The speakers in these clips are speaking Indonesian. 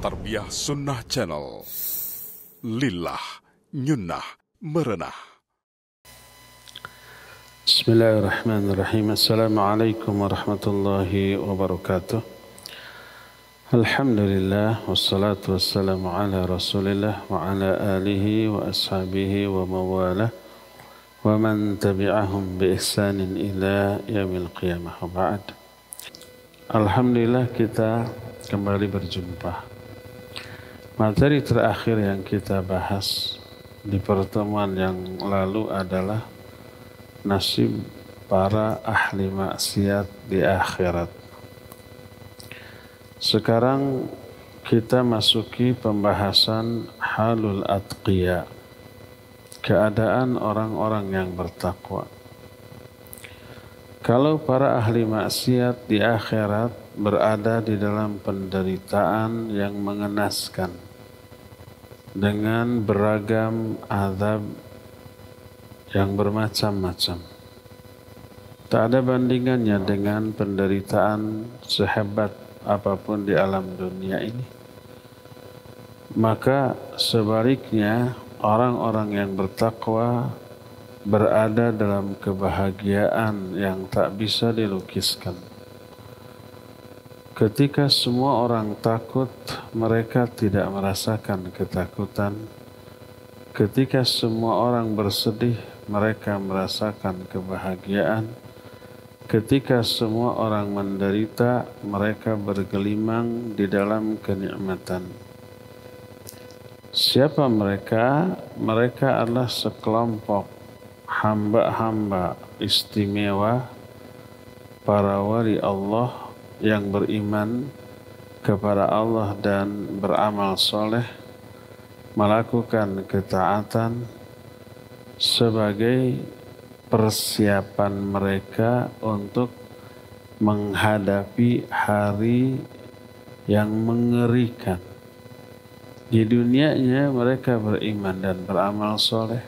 Tarbiyah Sunnah Channel. Lillah Nyunnah Merenah. Bismillahirrahmanirrahim. Assalamualaikum warahmatullahi wabarakatuh. Alhamdulillah wassalatu wassalamu ala Rasulillah wa ala alihi wa ashabihi wa mawalah wa man tabi'ahum bi ihsanin ila yaumil qiyamah wa ba'd. Alhamdulillah kita kembali berjumpa. Materi terakhir yang kita bahas di pertemuan yang lalu adalah nasib para ahli maksiat di akhirat. Sekarang kita masuki pembahasan halul atqiya, keadaan orang-orang yang bertakwa. Kalau para ahli maksiat di akhirat berada di dalam penderitaan yang mengenaskan dengan beragam azab yang bermacam-macam. Tak ada bandingannya dengan penderitaan sehebat apapun di alam dunia ini. Maka sebaliknya orang-orang yang bertakwa berada dalam kebahagiaan yang tak bisa dilukiskan. Ketika semua orang takut, mereka tidak merasakan ketakutan. Ketika semua orang bersedih, mereka merasakan kebahagiaan. Ketika semua orang menderita, mereka bergelimang di dalam kenikmatan. Siapa mereka? Mereka adalah sekelompok hamba-hamba istimewa, para wali Allah yang beriman kepada Allah dan beramal soleh, melakukan ketaatan sebagai persiapan mereka untuk menghadapi hari yang mengerikan. Di dunianya mereka beriman dan beramal soleh,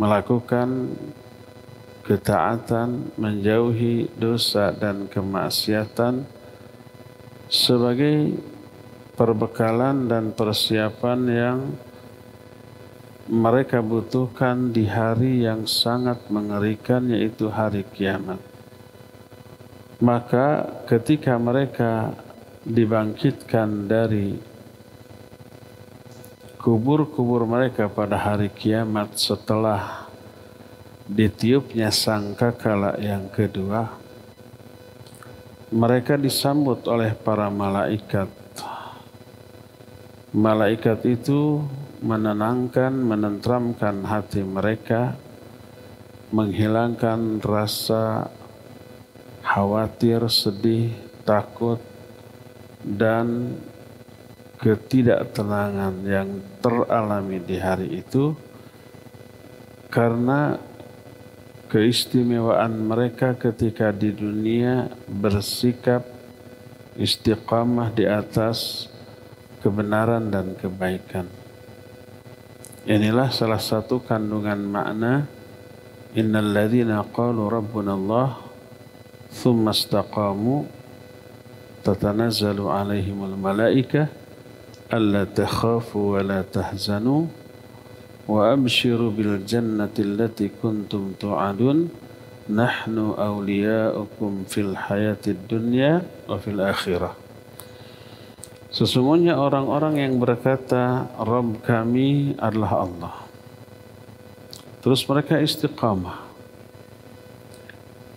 melakukan ketaatan, menjauhi dosa dan kemaksiatan sebagai perbekalan dan persiapan yang mereka butuhkan di hari yang sangat mengerikan, yaitu hari kiamat. Maka ketika mereka dibangkitkan dari kubur-kubur mereka pada hari kiamat setelah ditiupnya sangkakala yang kedua, mereka disambut oleh para malaikat. Malaikat itu menenangkan, menenteramkan hati mereka, menghilangkan rasa khawatir, sedih, takut, dan ketidaktenangan yang teralami di hari itu karena keistimewaan mereka ketika di dunia bersikap istiqamah di atas kebenaran dan kebaikan. Inilah salah satu kandungan makna innal ladzina qalu rabbuna Allah tsumma istaqamu tatanazzalu alaihimul malaikah alla takhafu wa la tahzanu wa abshiru bil jannati allati kuntum tu'adun nahnu awliya'ukum fil hayatid dunya wa fil akhirah. Sesungguhnya orang-orang yang berkata Rabb kami adalah Allah, terus mereka istiqamah,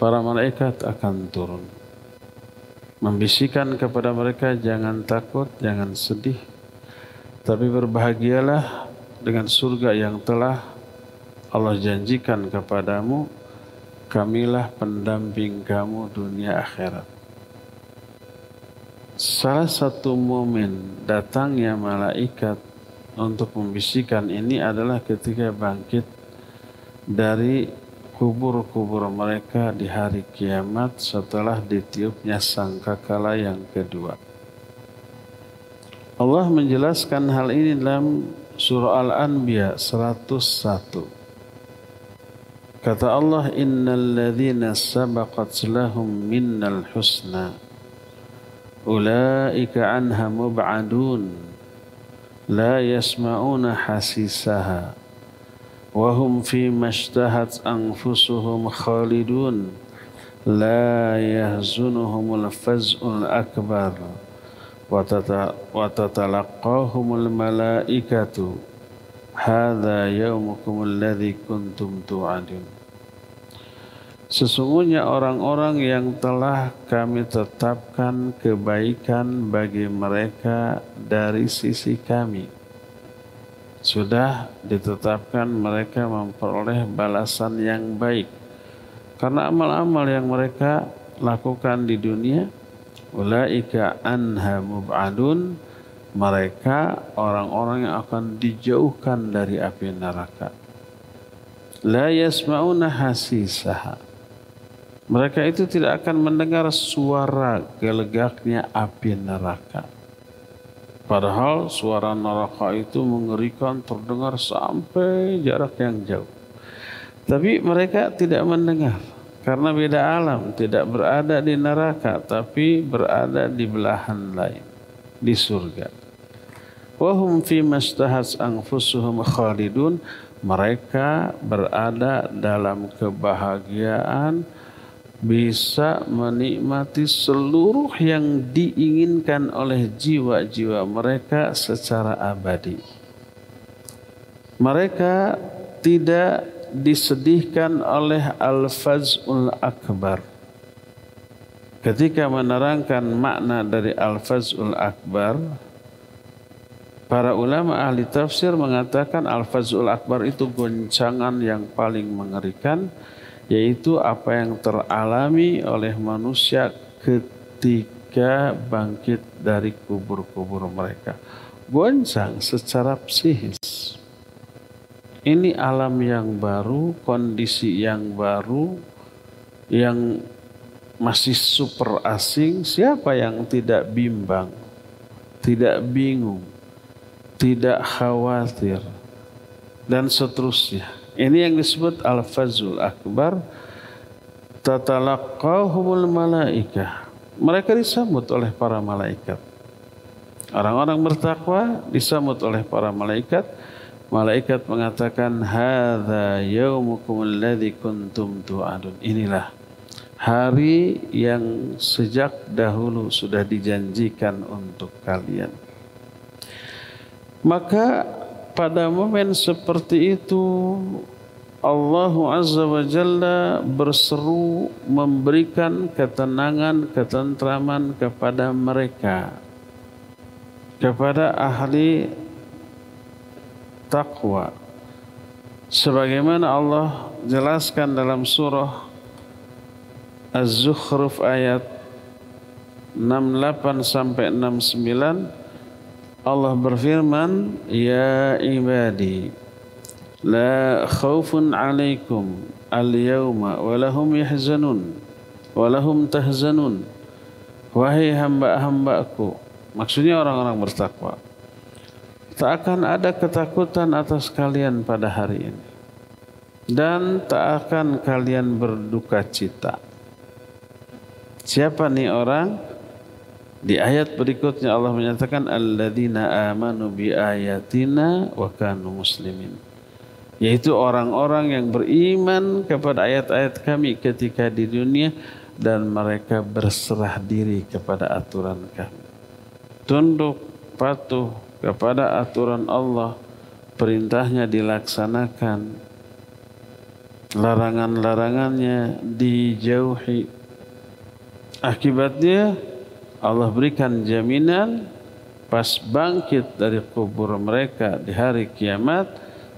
para malaikat akan turun membisikkan kepada mereka, jangan takut, jangan sedih, tapi berbahagialah dengan surga yang telah Allah janjikan kepadamu, kamilah pendamping kamu dunia akhirat. Salah satu momen datangnya malaikat untuk membisikkan ini adalah ketika bangkit dari kubur-kubur mereka di hari kiamat setelah ditiupnya sangkakala yang kedua. Allah menjelaskan hal ini dalam Surah Al-Anbiya 101. Kata Allah, innal ladzina sabaqat lahum minnal husna ulaika anha mub'adun la yasma'una hasisaha wa hum fi mashtahat anfusuhum khalidun la yahzunuhumul faz'ul akbar wa tatalaqahumul malaikatu hadza yaumukum alladzi kuntum tu'adun. Sesungguhnya orang-orang yang telah kami tetapkan kebaikan bagi mereka dari sisi kami, sudah ditetapkan mereka memperoleh balasan yang baik karena amal-amal yang mereka lakukan di dunia. Ulaika anha mub'adun, mereka orang-orang yang akan dijauhkan dari api neraka. La yasma'una hasisaha, mereka itu tidak akan mendengar suara gelegaknya api neraka. Padahal suara neraka itu mengerikan, terdengar sampai jarak yang jauh. Tapi mereka tidak mendengar karena beda alam, tidak berada di neraka tapi berada di belahan lain, di surga. Wa hum fi mashtahat anfusuhum khalidun, mereka berada dalam kebahagiaan, bisa menikmati seluruh yang diinginkan oleh jiwa-jiwa mereka secara abadi. Mereka tidak disedihkan oleh al-faz'ul akbar. Ketika menerangkan makna dari al-faz'ul akbar, para ulama ahli tafsir mengatakan al-faz'ul akbar itu goncangan yang paling mengerikan, yaitu apa yang teralami oleh manusia ketika bangkit dari kubur-kubur mereka. Goncang secara psikis. Ini alam yang baru, kondisi yang baru, yang masih super asing. Siapa yang tidak bimbang, tidak bingung, tidak khawatir, dan seterusnya. Ini yang disebut al-fazul akbar. Tatalaqahumul malaikah, mereka disambut oleh para malaikat. Orang-orang bertakwa disambut oleh para malaikat. Malaikat mengatakan, hadza yaumukum alladzi kuntum tu'adun. Inilah hari yang sejak dahulu sudah dijanjikan untuk kalian. Maka pada momen seperti itu Allah Azza wa Jalla berseru memberikan ketenangan, ketentraman kepada mereka, kepada ahli taqwa. Sebagaimana Allah jelaskan dalam surah Az-Zukhruf ayat 68 sampai 69, Allah berfirman, ya ibadi la khaufun alaikum al-yawma walahum yahzanun walahum tahzanun. Wahai hamba-hambaku, maksudnya orang-orang bertakwa, tak akan ada ketakutan atas kalian pada hari ini, dan tak akan kalian berduka cita. Siapa nih orang? Di ayat berikutnya Allah menyatakan alladzina amanu bi ayatina wa kanu muslimin, yaitu orang-orang yang beriman kepada ayat-ayat kami ketika di dunia dan mereka berserah diri kepada aturan kami, tunduk patuh kepada aturan Allah, perintahnya dilaksanakan, larangan-larangannya dijauhi. Akibatnya Allah berikan jaminan pas bangkit dari kubur mereka di hari kiamat,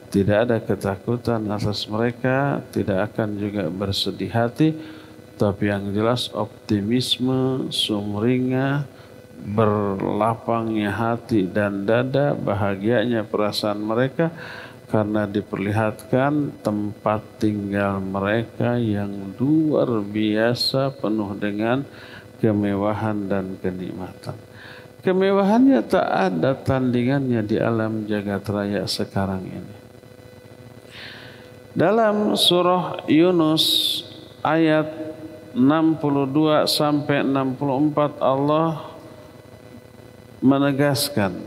tidak ada ketakutan atas mereka, tidak akan juga bersedih hati, tapi yang jelas optimisme, sumringah, berlapangnya hati dan dada, bahagianya perasaan mereka karena diperlihatkan tempat tinggal mereka yang luar biasa penuh dengan kemewahan dan kenikmatan. Kemewahannya tak ada tandingannya di alam jagat raya sekarang ini. Dalam surah Yunus ayat 62 sampai 64 Allah menegaskan,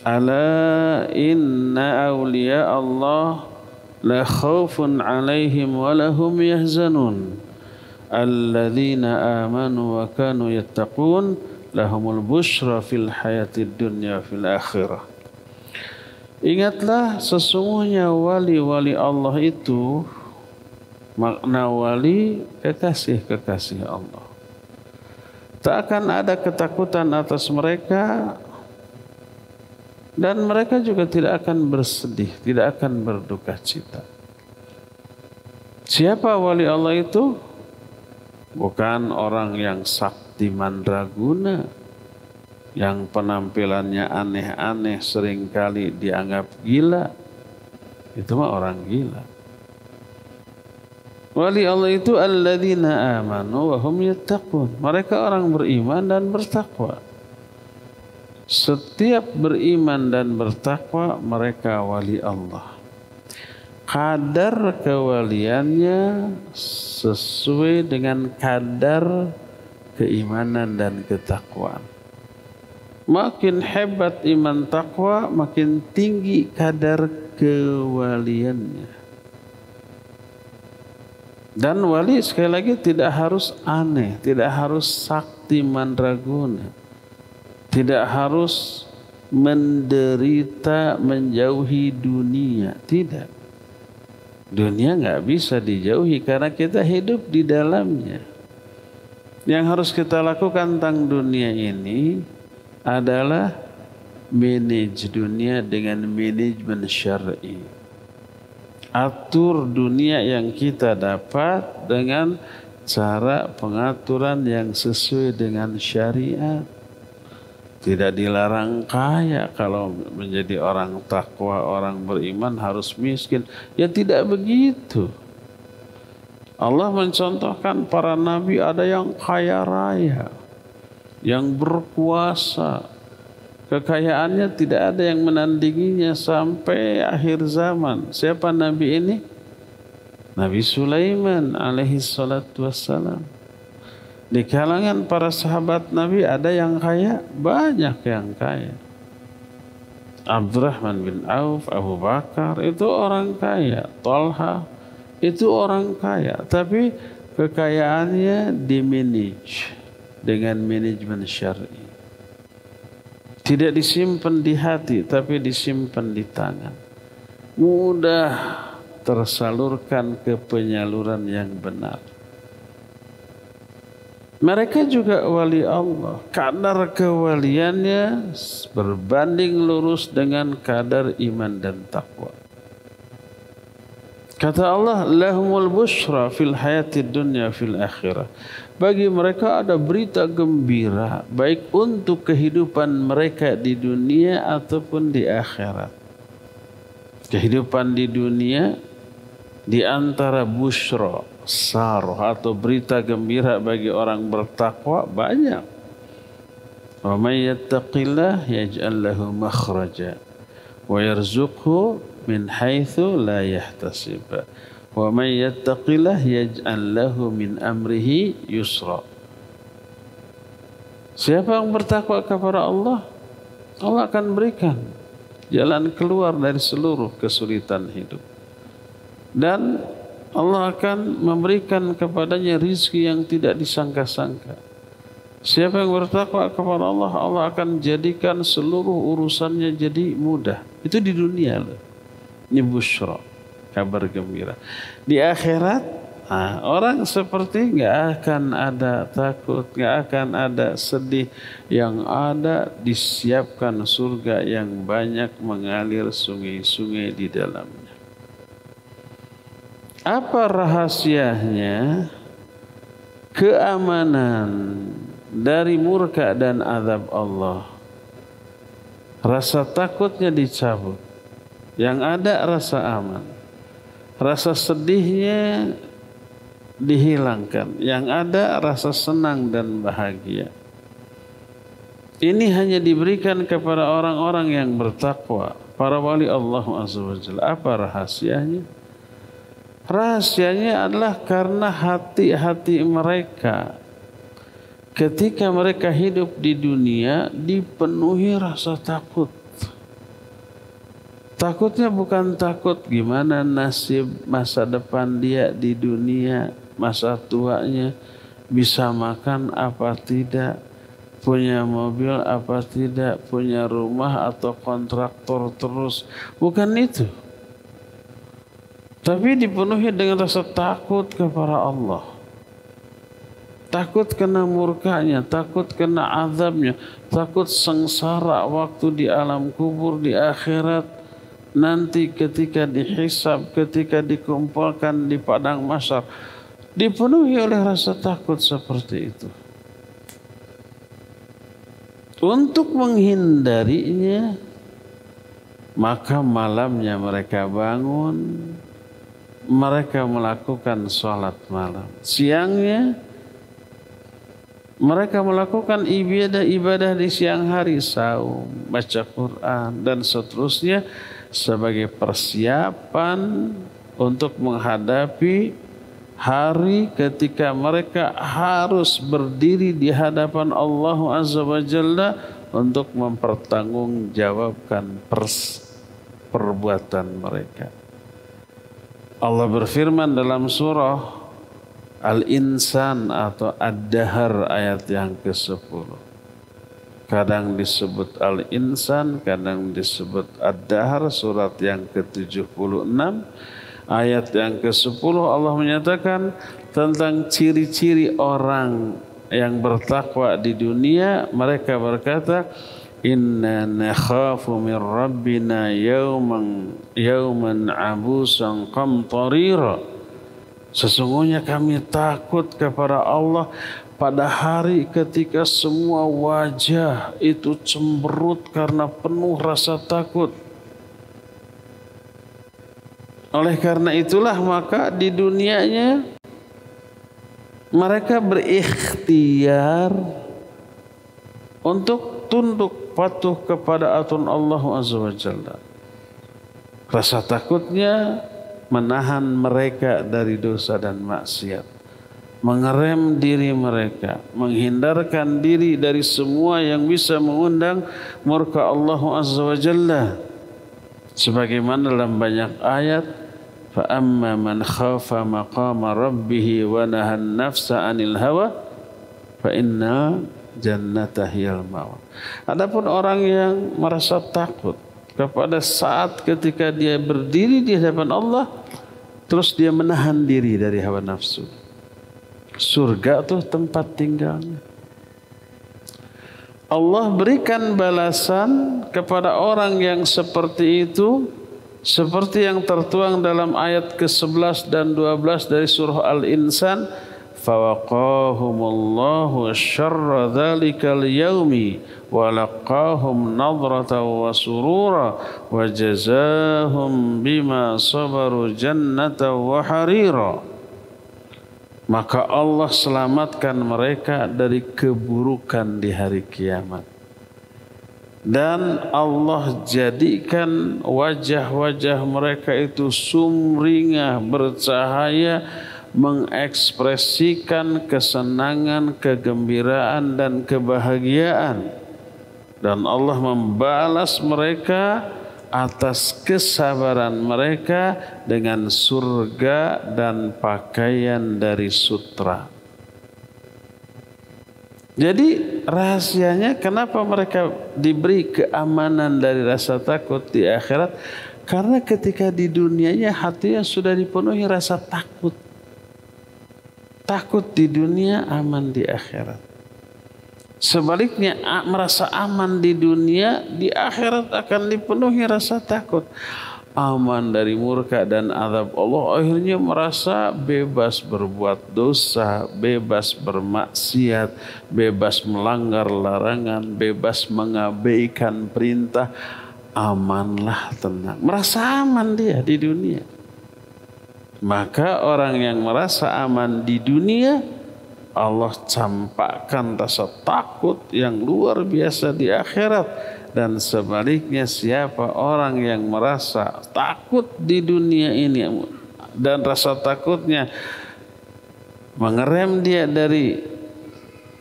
ala inna awliya Allah la khawfun alaihim wa lahum yahzanun alladzina amanu wa kanu yattaqun lahumul busyra fil hayatid dunya fil akhirah. Ingatlah sesungguhnya wali-wali Allah itu, makna wali kekasih-kekasih Allah. Tak akan ada ketakutan atas mereka dan mereka juga tidak akan bersedih, tidak akan berduka cita. Siapa wali Allah itu? Bukan orang yang sakti mandraguna, yang penampilannya aneh-aneh, seringkali dianggap gila. Itu mah orang gila. Wali Allah itu alladzina amanu wa hum yattaqun. Mereka orang beriman dan bertakwa. Setiap beriman dan bertakwa mereka wali Allah. Kadar kewaliannya sesuai dengan kadar keimanan dan ketakwaan. Makin hebat iman takwa, makin tinggi kadar kewaliannya. Dan wali sekali lagi tidak harus aneh, tidak harus sakti mandraguna, tidak harus menderita menjauhi dunia, tidak. Dunia nggak bisa dijauhi karena kita hidup di dalamnya. Yang harus kita lakukan tentang dunia ini adalah manage dunia dengan manajemen syar'i. Atur dunia yang kita dapat dengan cara pengaturan yang sesuai dengan syariat. Tidak dilarang kaya. Kalau menjadi orang takwa, orang beriman harus miskin. Ya tidak begitu. Allah mencontohkan para nabi ada yang kaya raya, yang berkuasa. Kekayaannya tidak ada yang menandinginya sampai akhir zaman. Siapa nabi ini? Nabi Sulaiman alaihi salatu wassalam. Di kalangan para sahabat Nabi ada yang kaya, banyak yang kaya. Abdurrahman bin Auf, Abu Bakar itu orang kaya. Talha itu orang kaya. Tapi kekayaannya dimanage dengan manajemen syar'i. Tidak disimpan di hati, tapi disimpan di tangan. Mudah tersalurkan ke penyaluran yang benar. Mereka juga wali Allah. Kadar kewaliannya berbanding lurus dengan kadar iman dan takwa. Kata Allah, lahumul busyra fil hayatid dunya fil akhirah. Bagi mereka ada berita gembira, baik untuk kehidupan mereka di dunia ataupun di akhirat. Kehidupan di dunia di antara busyra, saroh atau berita gembira bagi orang bertakwa banyak. Wa may yattaqillah yaj'al lahu makhraja wa yarzuqhu min haitsu la yahtasib. Wa may yattaqillah yaj'al lahu min amrihi yusra. Siapa yang bertakwa kepada Allah, Allah akan berikan jalan keluar dari seluruh kesulitan hidup. Dan Allah akan memberikan kepadanya rizki yang tidak disangka-sangka. Siapa yang bertakwa kepada Allah, Allah akan jadikan seluruh urusannya jadi mudah. Itu di dunia loh. Ini busyra, kabar gembira. Di akhirat, orang seperti nggak akan ada takut, nggak akan ada sedih. Yang ada disiapkan surga yang banyak mengalir sungai-sungai di dalamnya. Apa rahasianya? Keamanan dari murka dan azab Allah. Rasa takutnya dicabut. Yang ada rasa aman. Rasa sedihnya dihilangkan. Yang ada rasa senang dan bahagia. Ini hanya diberikan kepada orang-orang yang bertakwa. Para wali Allah Azza wa Jalla. Apa rahasianya? Rahasianya adalah karena hati-hati mereka, ketika mereka hidup di dunia dipenuhi rasa takut. Takutnya bukan takut gimana nasib masa depan dia di dunia, masa tuanya, bisa makan apa tidak, punya mobil apa tidak, punya rumah atau kontraktor terus. Bukan itu. Tapi dipenuhi dengan rasa takut kepada Allah. Takut kena murkanya, takut kena azabnya, takut sengsara waktu di alam kubur, di akhirat. Nanti ketika dihisab, ketika dikumpulkan di padang mahsyar, dipenuhi oleh rasa takut seperti itu. Untuk menghindarinya, maka malamnya mereka bangun, mereka melakukan sholat malam. Siangnya mereka melakukan ibadah di siang hari, saum, baca Quran dan seterusnya, sebagai persiapan untuk menghadapi hari ketika mereka harus berdiri di hadapan Allah Azza wa Jalla untuk mempertanggungjawabkan perbuatan mereka. Allah berfirman dalam surah Al-Insan atau Ad-Dahr ayat yang ke-10. Kadang disebut Al-Insan, kadang disebut Ad-Dahr, surat yang ke-76. Ayat yang ke-10 Allah menyatakan tentang ciri-ciri orang yang bertakwa di dunia. Mereka berkata, inna nakhafu min rabbina yawman abusan qamtarira. Sesungguhnya kami takut kepada Allah pada hari ketika semua wajah itu cemberut karena penuh rasa takut. Oleh karena itulah maka di dunianya mereka berikhtiar untuk tunduk patuh kepada aturan Allah Azza wa Jalla. Rasa takutnya menahan mereka dari dosa dan maksiat, mengerem diri mereka, menghindarkan diri dari semua yang bisa mengundang murka Allah Azza wa Jalla. Sebagaimana dalam banyak ayat, fa amma man khafa maqama rabbih wa nahan nafsa 'anil hawa fa inna jannata hiyal ma'wa. Adapun orang yang merasa takut kepada saat ketika dia berdiri di hadapan Allah, terus dia menahan diri dari hawa nafsu, surga tuh tempat tinggalnya. Allah berikan balasan kepada orang yang seperti itu seperti yang tertuang dalam ayat ke-11 dan 12 dari surah Al-Insan, fawaqahumullahu syarra dzalikal yaumi wa laqahum nadratan wa surura wa jazaahum bima sabaru jannatan wa harira. Maka Allah selamatkan mereka dari keburukan di hari kiamat. Dan Allah jadikan wajah-wajah mereka itu sumringah, bercahaya, mengekspresikan kesenangan, kegembiraan, dan kebahagiaan. Dan Allah membalas mereka atas kesabaran mereka dengan surga dan pakaian dari sutra. Jadi rahasianya kenapa mereka diberi keamanan dari rasa takut di akhirat? Karena ketika di dunianya hatinya sudah dipenuhi rasa takut. Takut di dunia, aman di akhirat. Sebaliknya merasa aman di dunia, di akhirat akan dipenuhi rasa takut. Aman dari murka dan azab Allah, akhirnya merasa bebas berbuat dosa, bebas bermaksiat, bebas melanggar larangan, bebas mengabaikan perintah. Amanlah, tenang. Merasa aman dia di dunia. Maka orang yang merasa aman di dunia, Allah campakkan rasa takut yang luar biasa di akhirat. Dan sebaliknya siapa orang yang merasa takut di dunia ini dan rasa takutnya mengerem dia dari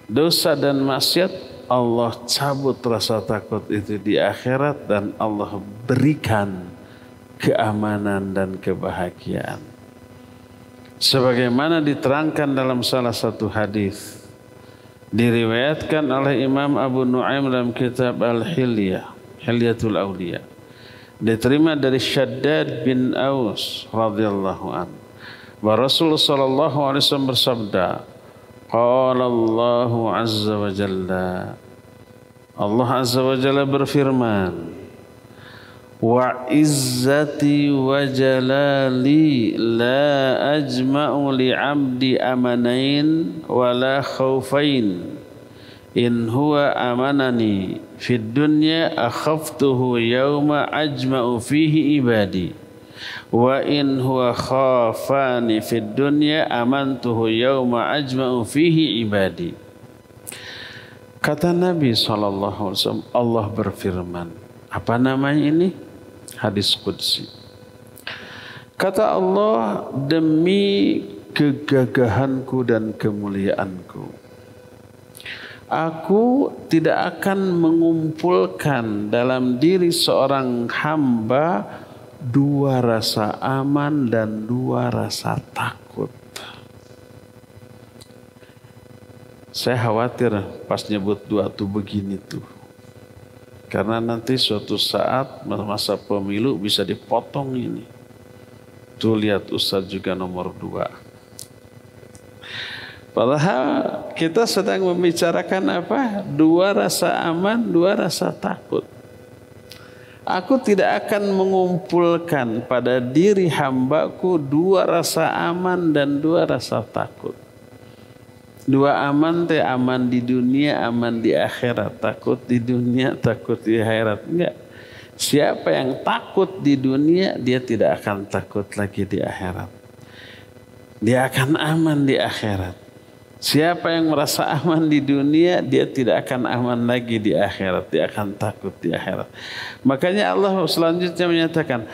dosa dan maksiat, Allah cabut rasa takut itu di akhirat dan Allah berikan keamanan dan kebahagiaan. Sebagaimana diterangkan dalam salah satu hadis, diriwayatkan oleh Imam Abu Nu'aim dalam kitab Al-Hilyah, Hilyatul Awliya, diterima dari Shaddad bin Aus radhiyallahu an, bahwa Rasulullah sallallahu alaihi wasallam bersabda, qala Allah azza wa jalla, Allah azza wa jalla berfirman, wa izzati wa jalali la ajma'u li 'abdi amanain wa la khawfain in huwa amanani fid dunya akhaftuhu yawma ajma'u fihi ibadi wa in huwa khafani fid dunya amantuhu yawma ajma'u fihi ibadi. Kata Nabi SAW, Allah berfirman. Apa namanya ini? Hadis Qudsi. Kata Allah, demi kegagahanku dan kemuliaanku, aku tidak akan mengumpulkan dalam diri seorang hamba dua rasa aman dan dua rasa takut. Saya khawatir pas nyebut dua tuh begini tuh. Karena nanti suatu saat masa pemilu bisa dipotong ini. Tuh lihat Ustadz juga nomor 2. Padahal kita sedang membicarakan apa? Dua rasa aman, dua rasa takut. Aku tidak akan mengumpulkan pada diri hambaku dua rasa aman dan dua rasa takut. Dua aman teh aman di dunia, aman di akhirat. Takut di dunia, takut di akhirat. Enggak. Siapa yang takut di dunia, dia tidak akan takut lagi di akhirat. Dia akan aman di akhirat. Siapa yang merasa aman di dunia, dia tidak akan aman lagi di akhirat. Dia akan takut di akhirat. Makanya Allah selanjutnya menyatakan,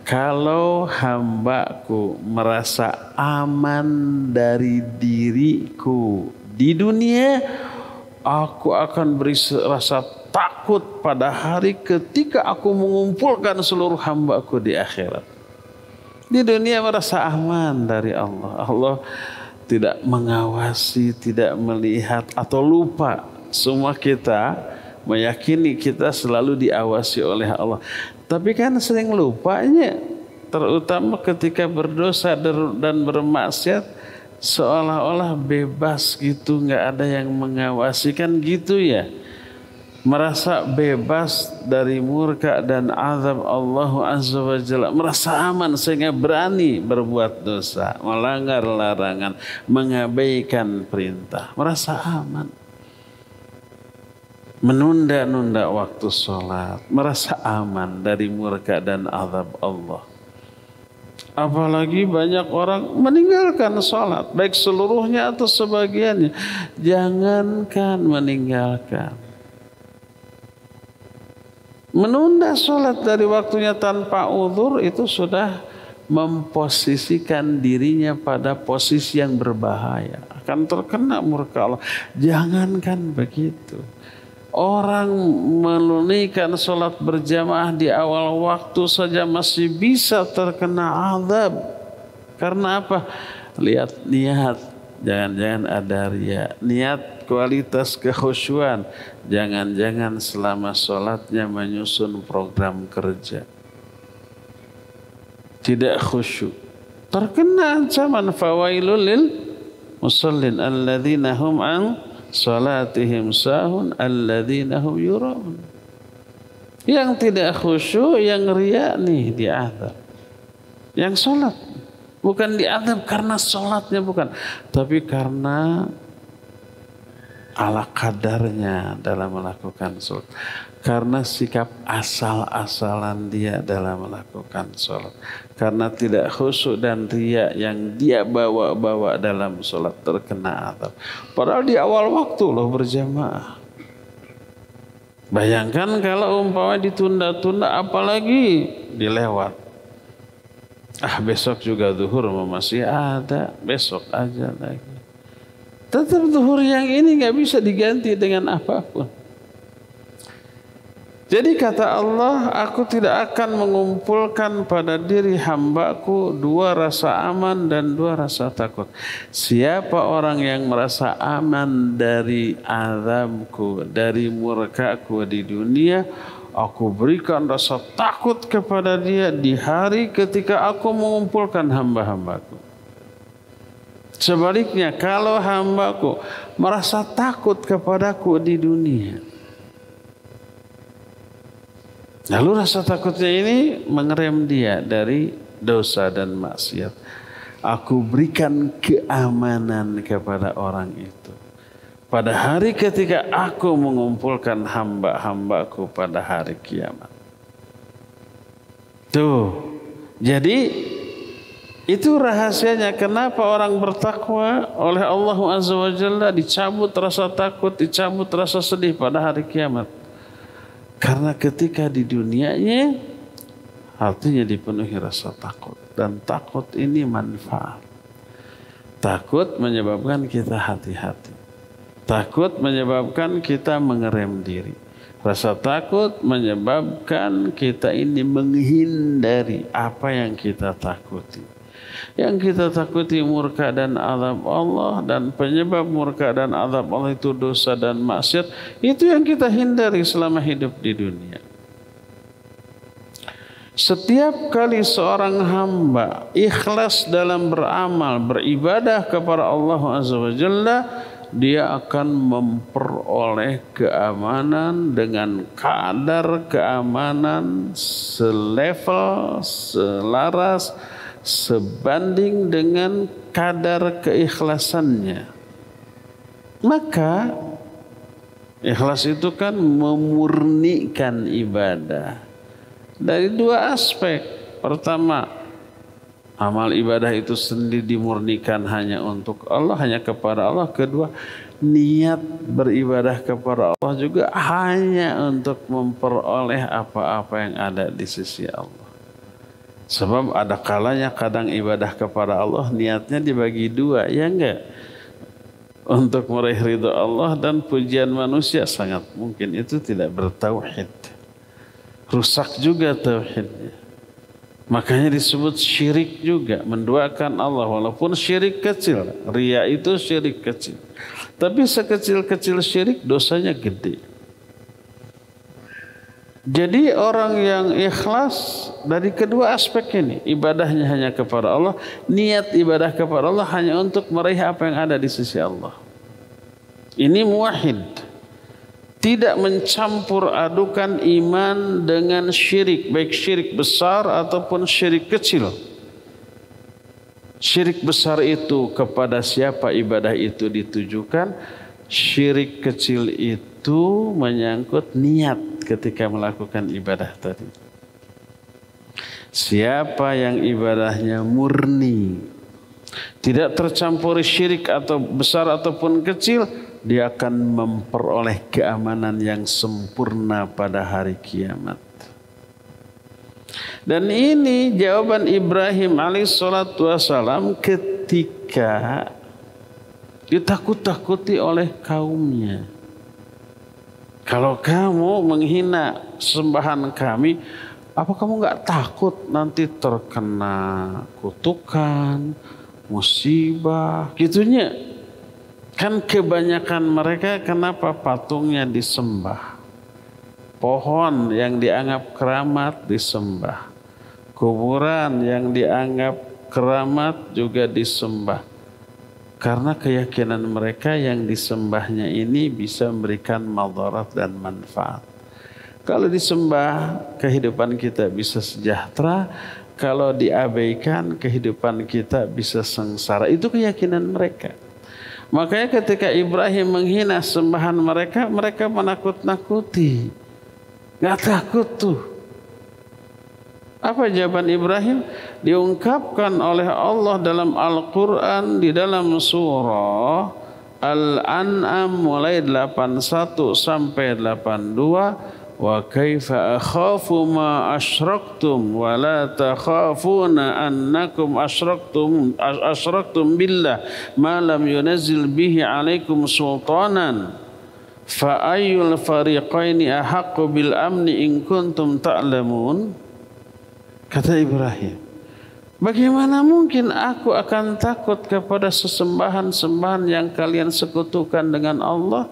kalau hambaku merasa aman dari diriku di dunia, aku akan beri rasa takut pada hari ketika aku mengumpulkan seluruh hambaku di akhirat. Di dunia merasa aman dari Allah. Allah tidak mengawasi, tidak melihat atau lupa. Semua kita meyakini kita selalu diawasi oleh Allah. Tapi kan sering lupanya, terutama ketika berdosa dan bermaksiat, seolah-olah bebas gitu, nggak ada yang mengawasi kan gitu ya. Merasa bebas dari murka dan azab Allah Azza wa Jalla, merasa aman sehingga berani berbuat dosa, melanggar larangan, mengabaikan perintah, merasa aman. Menunda-nunda waktu sholat, merasa aman dari murka dan azab Allah. Apalagi banyak orang meninggalkan sholat, baik seluruhnya atau sebagiannya. Jangankan meninggalkan, menunda sholat dari waktunya tanpa uzur itu sudah memposisikan dirinya pada posisi yang berbahaya, akan terkena murka Allah. Jangankan begitu, orang menunaikan sholat berjamaah di awal waktu saja masih bisa terkena azab. Karena apa? Lihat niat, jangan-jangan ada riya. Niat kualitas kekhusyuan, jangan-jangan selama sholatnya menyusun program kerja. Tidak khusyuk, terkena ancaman fawailul lil musallin alladzina hum an salatihim sahun alladzina hum yura'un. Yang tidak khusyuk, yang riya nih diazab. Yang sholat bukan diazab karena sholatnya, bukan, tapi karena ala kadarnya dalam melakukan sholat, karena sikap asal-asalan dia dalam melakukan sholat, karena tidak khusyuk dan riya yang dia bawa-bawa dalam sholat, terkena azab. Padahal di awal waktu loh berjamaah. Bayangkan kalau umpama ditunda-tunda, apalagi dilewat. Besok juga zuhur masih ada, besok aja lagi. Tetap zuhur yang ini nggak bisa diganti dengan apapun. Jadi kata Allah, aku tidak akan mengumpulkan pada diri hambaku dua rasa aman dan dua rasa takut. Siapa orang yang merasa aman dari azabku, dari murkaku di dunia, aku berikan rasa takut kepada dia di hari ketika aku mengumpulkan hamba-hambaku. Sebaliknya, kalau hambaku merasa takut kepadaku di dunia, lalu rasa takutnya ini mengerem dia dari dosa dan maksiat. Aku berikan keamanan kepada orang itu pada hari ketika aku mengumpulkan hamba-hambaku pada hari kiamat. Tuh, jadi itu rahasianya kenapa orang bertakwa oleh Allah Azza wa Jalla dicabut rasa takut, dicabut rasa sedih pada hari kiamat. Karena ketika di dunianya hatinya dipenuhi rasa takut. Dan takut ini manfaat. Takut menyebabkan kita hati-hati. Takut menyebabkan kita mengerem diri. Rasa takut menyebabkan kita ini menghindari apa yang kita takuti. Yang kita takuti murka dan azab Allah, dan penyebab murka dan azab Allah itu dosa dan maksiat. Itu yang kita hindari selama hidup di dunia. Setiap kali seorang hamba ikhlas dalam beramal, beribadah kepada Allah Azza wa Jalla, dia akan memperoleh keamanan dengan kadar keamanan selevel, selaras, sebanding dengan kadar keikhlasannya. Maka ikhlas itu kan memurnikan ibadah dari dua aspek. Pertama, amal ibadah itu sendiri dimurnikan hanya untuk Allah, hanya kepada Allah. Kedua, niat beribadah kepada Allah juga hanya untuk memperoleh apa-apa yang ada di sisi Allah. Sebab ada kalanya kadang ibadah kepada Allah niatnya dibagi dua, ya enggak? Untuk meraih ridha Allah dan pujian manusia, sangat mungkin itu tidak bertauhid. Rusak juga tauhidnya. Makanya disebut syirik juga, menduakan Allah walaupun syirik kecil. Riya itu syirik kecil. Tapi sekecil-kecil syirik dosanya gede. Jadi orang yang ikhlas dari kedua aspek ini, ibadahnya hanya kepada Allah, niat ibadah kepada Allah hanya untuk meraih apa yang ada di sisi Allah. Ini muwahhid, tidak mencampur adukan iman dengan syirik, baik syirik besar ataupun syirik kecil. Syirik besar itu kepada siapa ibadah itu ditujukan, syirik kecil itu menyangkut niat ketika melakukan ibadah tadi. Siapa yang ibadahnya murni, tidak tercampuri syirik atau besar ataupun kecil, dia akan memperoleh keamanan yang sempurna pada hari kiamat. Dan ini jawaban Ibrahim alaihissalatu wassalam ketika ditakut-takuti oleh kaumnya. Kalau kamu menghina sembahan kami, apa kamu nggak takut nanti terkena kutukan, musibah, gitunya? Kan kebanyakan mereka kenapa patungnya disembah? Pohon yang dianggap keramat disembah. Kuburan yang dianggap keramat juga disembah. Karena keyakinan mereka yang disembahnya ini bisa memberikan madarat dan manfaat. Kalau disembah, kehidupan kita bisa sejahtera. Kalau diabaikan, kehidupan kita bisa sengsara. Itu keyakinan mereka. Makanya ketika Ibrahim menghina sembahan mereka, mereka menakut-nakuti. Gak takut tuh. Apa jawaban Ibrahim? Diungkapkan oleh Allah dalam Al-Quran di dalam surah Al-An'am mulai 81 sampai 82. wa kaifa akhafu ma asyraktum wa la takhafuna annakum asyraktum billah ma lam yunazzil bihi alaikum sultanan fa ayyul fariqaini ahaqqu bil amni in kuntum ta'lamun. Kata Ibrahim, bagaimana mungkin aku akan takut kepada sesembahan-sembahan yang kalian sekutukan dengan Allah,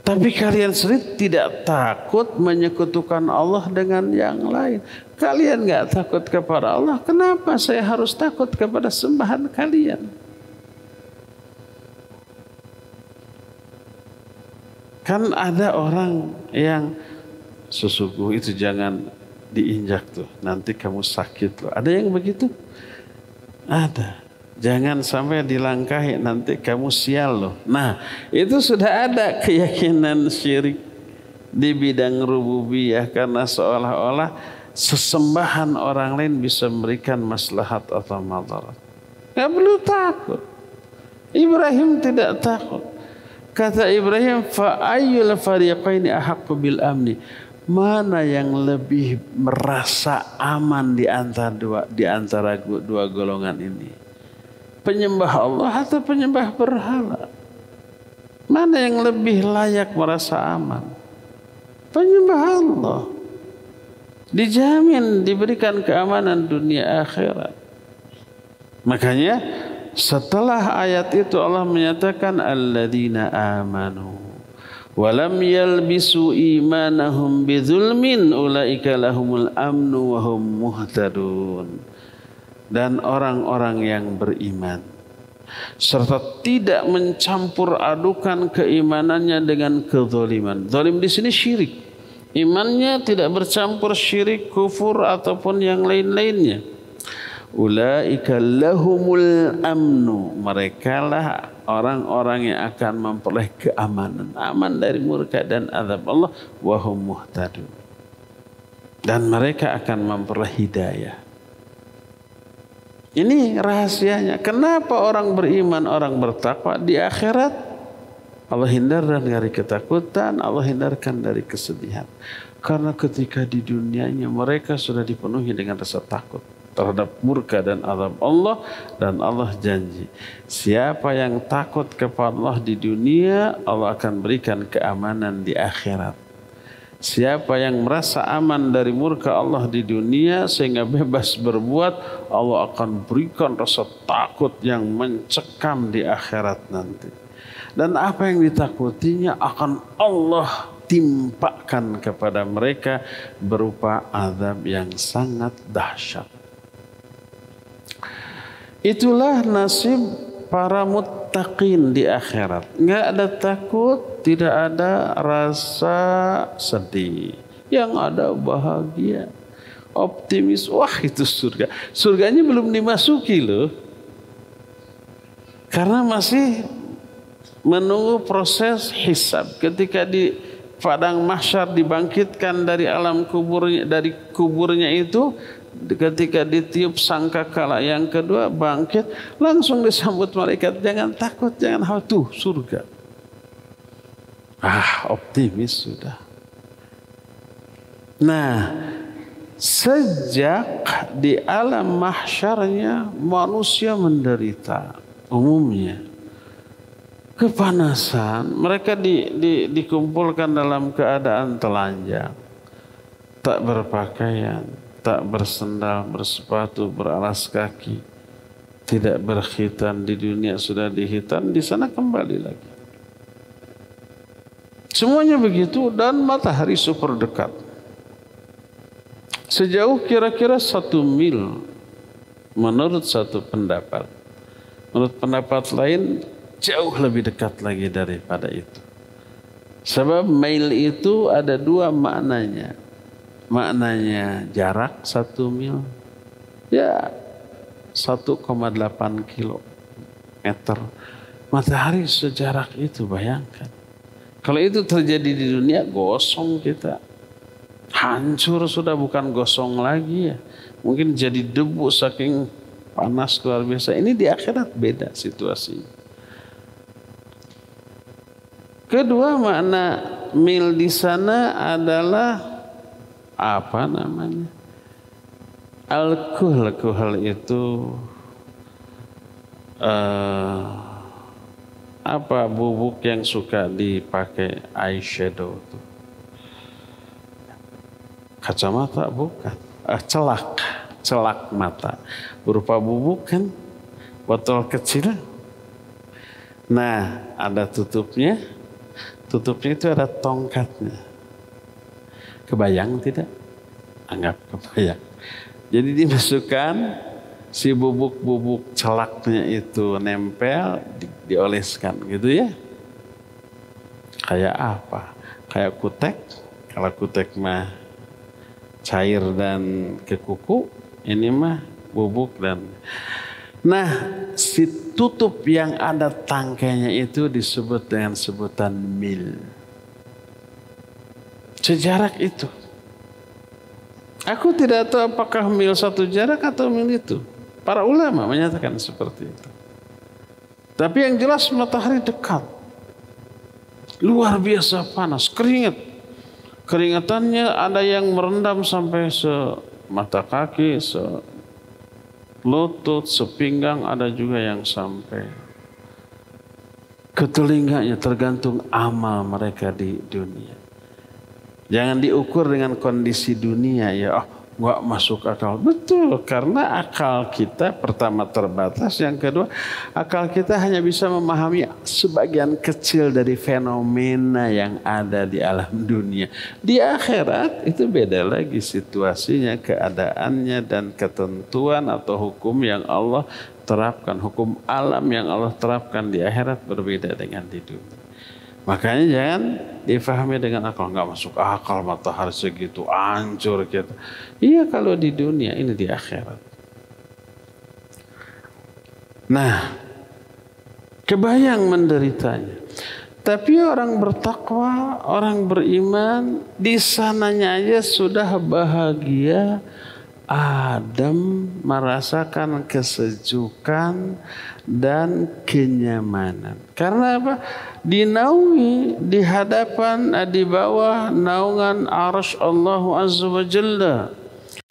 tapi kalian sendiri tidak takut menyekutukan Allah dengan yang lain. Kalian nggak takut kepada Allah, kenapa saya harus takut kepada sembahan kalian? Kan ada orang yang susuku itu jangan diinjak tuh, nanti kamu sakit loh. Ada yang begitu? Ada. Jangan sampai dilangkahi, nanti kamu sial loh. Nah, itu sudah ada keyakinan syirik di bidang rububiyah, karena seolah-olah sesembahan orang lain bisa memberikan maslahat atau madarat. Gak perlu takut. Ibrahim tidak takut. Kata Ibrahim, fa ayyul fariqaini ahaqqu bil amni. Mana yang lebih merasa aman di antara dua golongan ini? Penyembah Allah atau penyembah berhala? Mana yang lebih layak merasa aman? Penyembah Allah. Dijamin diberikan keamanan dunia akhirat. Makanya setelah ayat itu Allah menyatakan alladzina amanu walam yalbisu imanahum bidzulmin ulaika lahumul amnu wa hum muhtadun. Dan orang-orang yang beriman serta tidak mencampur adukan keimanannya dengan kezaliman. Zalim di sini syirik. Imannya tidak bercampur syirik, kufur ataupun yang lain-lainnya. Ulaika lahumul amnu. Merekalah orang-orang yang akan memperoleh keamanan, aman dari murka dan azab Allah. Wa hum muhtadun. Dan mereka akan memperoleh hidayah. Ini rahasianya. Kenapa orang beriman, orang bertakwa di akhirat Allah hindarkan dari ketakutan, Allah hindarkan dari kesedihan. Karena ketika di dunianya mereka sudah dipenuhi dengan rasa takut terhadap murka dan azab Allah, dan Allah janji siapa yang takut kepada Allah di dunia, Allah akan berikan keamanan di akhirat. Siapa yang merasa aman dari murka Allah di dunia sehingga bebas berbuat, Allah akan berikan rasa takut yang mencekam di akhirat nanti. Dan apa yang ditakutinya akan Allah timpakan kepada mereka berupa azab yang sangat dahsyat. Itulah nasib para muttaqin di akhirat. Nggak ada takut, tidak ada rasa sedih. Yang ada bahagia, optimis. Wah, itu surga. Surganya belum dimasuki loh. Karena masih menunggu proses hisab. Ketika di padang mahsyar dibangkitkan dari alam kuburnya, dari kuburnya itu, ketika ditiup sangkakala yang kedua bangkit, langsung disambut malaikat, jangan takut, jangan khawatir, surga. Optimis sudah. Nah, sejak di alam mahsyarnya manusia menderita umumnya kepanasan, mereka dikumpulkan dalam keadaan telanjang, tak berpakaian, tak bersendal, bersepatu, beralas kaki, tidak berkhitan. Di dunia sudah dihitan, di sana kembali lagi. Semuanya begitu, dan matahari super dekat. Sejauh kira-kira 1 mil menurut satu pendapat. Menurut pendapat lain jauh lebih dekat lagi daripada itu. Sebab mil itu ada 2 maknanya. Maknanya jarak 1 mil, ya 1,8 kilometer. Matahari sejarak itu, bayangkan. Kalau itu terjadi di dunia, gosong kita. Hancur sudah, bukan gosong lagi ya. Mungkin jadi debu saking panas luar biasa. Ini di akhirat beda situasinya. Kedua makna mil di sana adalah apa namanya? Alkohol. Alkohol itu apa bubuk yang suka dipakai eyeshadow itu? Kacamata bukan? Celak mata berupa bubuk kan? Botol kecil. Nah, ada tutupnya. Tutupnya itu ada tongkatnya. Kebayang tidak? Anggap kebayang. Jadi dimasukkan si bubuk-bubuk celaknya itu nempel, dioleskan gitu ya. Kayak apa? Kayak kutek. Kalau kutek mah cair dan ke kuku, ini mah bubuk dan. Nah, si tutup yang ada tangkainya itu disebut dengan sebutan mil. Sejarak itu. Aku tidak tahu apakah mil satu jarak atau mil itu. Para ulama menyatakan seperti itu. Tapi yang jelas matahari dekat. Luar biasa panas, keringat. Keringatannya ada yang merendam sampai semata kaki, lutut, sepinggang, ada juga yang sampai ke telinganya, tergantung amal mereka di dunia. Jangan diukur dengan kondisi dunia ya, nggak masuk akal. Betul, karena akal kita pertama terbatas, yang kedua akal kita hanya bisa memahami sebagian kecil dari fenomena yang ada di alam dunia. Di akhirat itu beda lagi situasinya, keadaannya dan ketentuan atau hukum yang Allah terapkan, hukum alam yang Allah terapkan di akhirat berbeda dengan di dunia. Makanya jangan difahami dengan akal, nggak masuk akal matahari segitu hancur gitu. Iya kalau di dunia, ini di akhirat. Nah, kebayang menderitanya. Tapi orang bertakwa, orang beriman, di sananya aja sudah bahagia. Adam merasakan kesejukan dan kenyamanan. Karena apa? Dinaungi di hadapan, di bawah naungan arsy Allah Azza wa Jalla.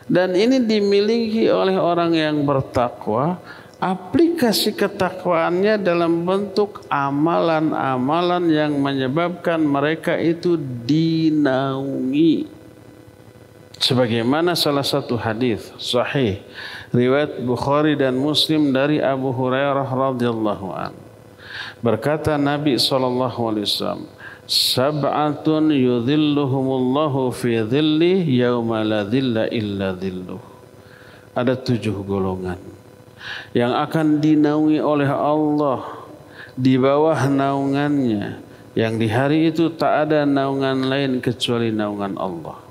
Dan ini dimiliki oleh orang yang bertakwa. Aplikasi ketakwaannya dalam bentuk amalan-amalan yang menyebabkan mereka itu dinaungi. Sebagaimana salah satu hadis sahih riwayat Bukhari dan Muslim dari Abu Hurairah radhiyallahu anhu. Berkata Nabi SAW, sab'atun yudhilluhumullahu fi dhilli yawma la dhilla illa dhilluh. Ada 7 golongan yang akan dinaungi oleh Allah di bawah naungannya, yang di hari itu tak ada naungan lain kecuali naungan Allah.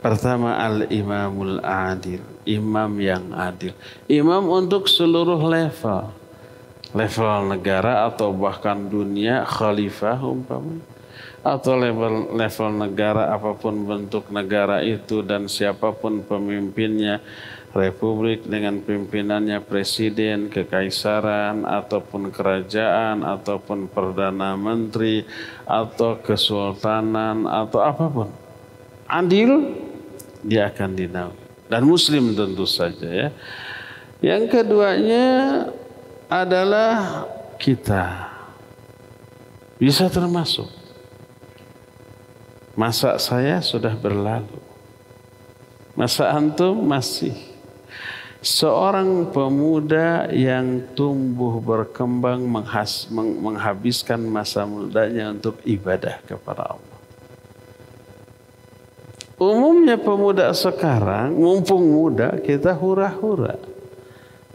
Pertama, al-imamul adil, imam yang adil. Imam untuk seluruh level. Level negara atau bahkan dunia, khalifah umpamanya. Atau level negara, apapun bentuk negara itu dan siapapun pemimpinnya. Republik dengan pimpinannya presiden, kekaisaran, ataupun kerajaan, ataupun perdana menteri, atau kesultanan, atau apapun. Adil, dia akan dinaungi. Dan muslim tentu saja ya. Yang keduanya adalah kita. Bisa termasuk. Masa saya sudah berlalu. Masa antum masih. Seorang pemuda yang tumbuh berkembang menghabiskan masa mudanya untuk ibadah kepada Allah. Umumnya pemuda sekarang, mumpung muda kita hura-hura.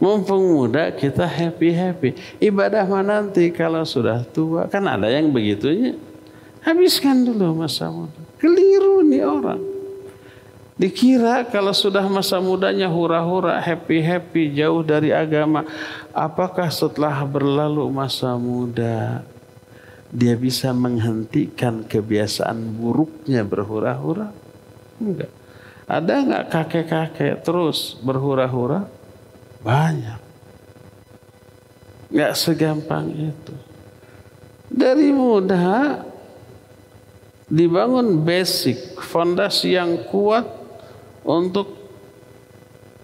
Mumpung muda kita happy-happy. Ibadah mah nanti kalau sudah tua. Kan ada yang begitunya. Habiskan dulu masa muda. Keliru nih orang. Dikira kalau sudah masa mudanya hura-hura, happy-happy, jauh dari agama. Apakah setelah berlalu masa muda dia bisa menghentikan kebiasaan buruknya berhura-hura? Enggak. Ada enggak kakek-kakek terus berhura-hura? Banyak. Enggak segampang itu. Dari muda dibangun basic, fondasi yang kuat untuk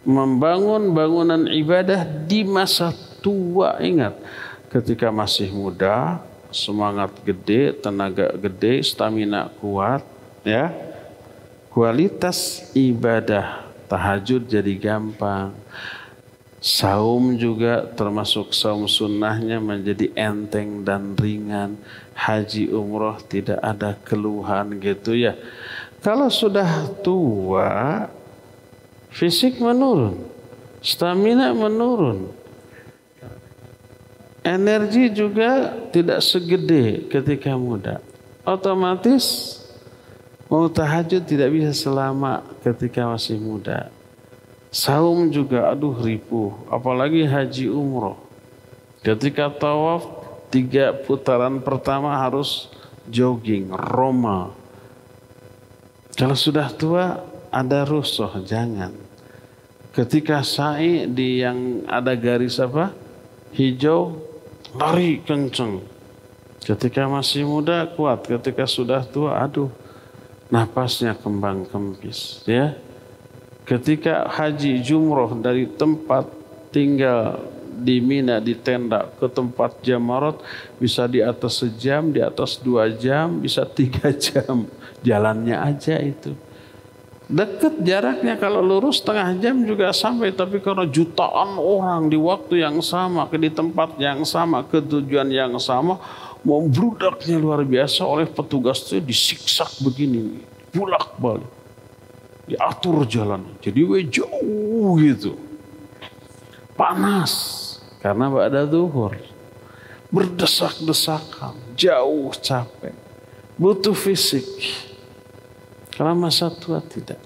membangun bangunan ibadah di masa tua. Ingat, ketika masih muda, semangat gede, tenaga gede, stamina kuat, ya, kualitas ibadah tahajud jadi gampang. Saum juga termasuk saum sunnahnya menjadi enteng dan ringan. Haji umroh tidak ada keluhan gitu ya. Kalau sudah tua, fisik menurun, stamina menurun, energi juga tidak segede ketika muda. Otomatis mau tahajud tidak bisa selama ketika masih muda. Saum juga aduh ripuh, apalagi haji umroh. Ketika tawaf 3 putaran pertama harus jogging, roma. Kalau sudah tua ada rusuh, jangan. Ketika sa'i di yang ada garis apa? Hijau, lari kenceng. Ketika masih muda kuat, ketika sudah tua aduh napasnya kembang kempis, ya. Ketika haji jumroh dari tempat tinggal di Mina di tenda ke tempat Jamarat bisa di atas sejam, di atas 2 jam, bisa 3 jam. Jalannya aja itu. Dekat jaraknya, kalau lurus setengah jam juga sampai, tapi karena jutaan orang di waktu yang sama, di tempat yang sama, ke tujuan yang sama, membludaknya luar biasa oleh petugas itu disiksak begini, bolak-balik. Diatur jalan, jadi jauh gitu, panas karena ba'da zuhur, berdesak-desakan, jauh, capek, butuh fisik. Kalau masa tua tidak.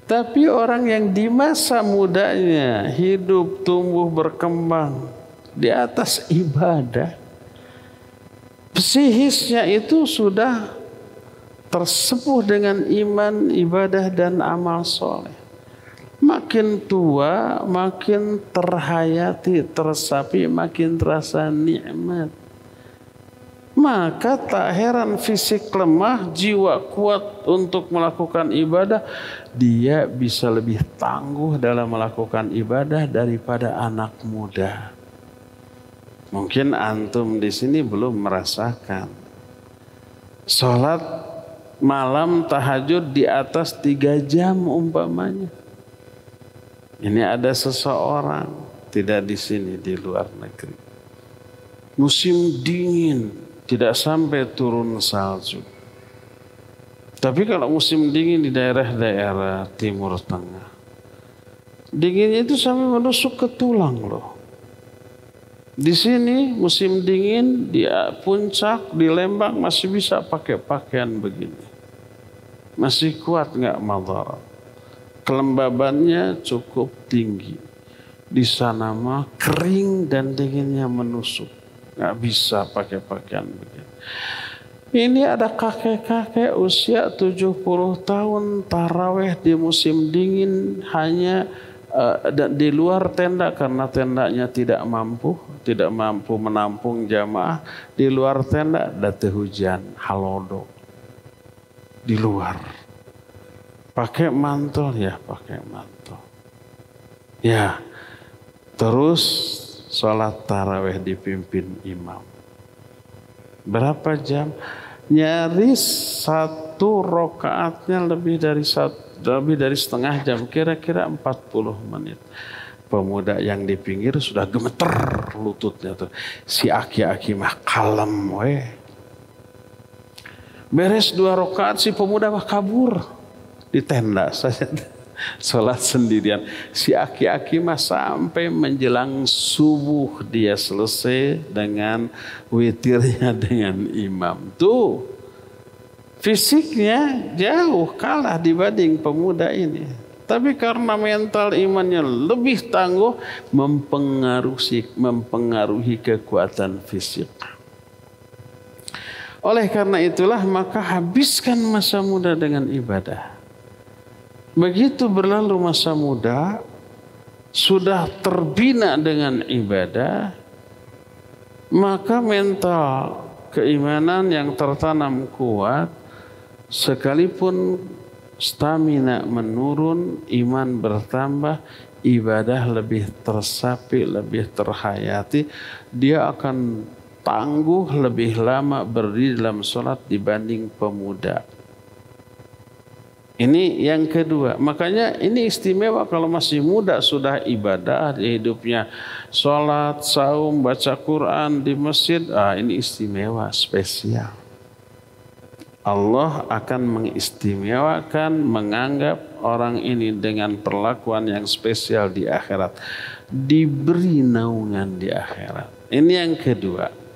Tapi orang yang di masa mudanya hidup, tumbuh, berkembang di atas ibadah, psikisnya itu sudah tersepuh dengan iman, ibadah, dan amal soleh. Makin tua, makin terhayati, tersapi, makin terasa nikmat. Maka tak heran fisik lemah, jiwa kuat untuk melakukan ibadah. Dia bisa lebih tangguh dalam melakukan ibadah daripada anak muda. Mungkin antum di sini belum merasakan. Sholat malam tahajud di atas 3 jam umpamanya. Ini ada seseorang, tidak di sini, di luar negeri. Musim dingin, tidak sampai turun salju. Tapi kalau musim dingin di daerah-daerah Timur Tengah, dinginnya itu sampai menusuk ke tulang loh. Di sini musim dingin di puncak, di Lembang masih bisa pakai pakaian begini. Masih kuat, nggak madarat. Kelembabannya cukup tinggi. Di sana mah kering dan dinginnya menusuk. Nggak bisa pakai pakaian begini. Ini ada kakek-kakek usia 70 tahun taraweh di musim dingin hanya di luar tenda karena tendanya tidak mampu menampung jamaah. Di luar tenda date hujan, halodo. Di luar pakai mantel, ya pakai mantel, ya. Terus sholat taraweh dipimpin imam berapa jam? Nyaris 1 rakaatnya lebih dari setengah jam, kira-kira 40 menit. Pemuda yang di pinggir sudah gemeter lututnya tuh. Si aki-aki mah kalem weh. Beres 2 rakaat si pemuda mah kabur di tenda saja. Sholat sendirian. Si aki-aki mah sampai menjelang subuh dia selesai dengan witirnya dengan imam. Tuh fisiknya jauh kalah dibanding pemuda ini. Tapi karena mental imannya lebih tangguh, mempengaruhi kekuatan fisik. Oleh karena itulah maka habiskan masa muda dengan ibadah. Begitu berlalu masa muda, sudah terbina dengan ibadah, maka mental keimanan yang tertanam kuat, sekalipun stamina menurun, iman bertambah, ibadah lebih tersapi, lebih terhayati, dia akan tangguh lebih lama berdiri dalam sholat dibanding pemuda. Ini yang kedua. Makanya ini istimewa kalau masih muda sudah ibadah di hidupnya, sholat, saum, baca Quran di masjid. Ini istimewa, spesial. Allah akan mengistimewakan, menganggap orang ini dengan perlakuan yang spesial di akhirat, diberi naungan di akhirat. Ini yang kedua.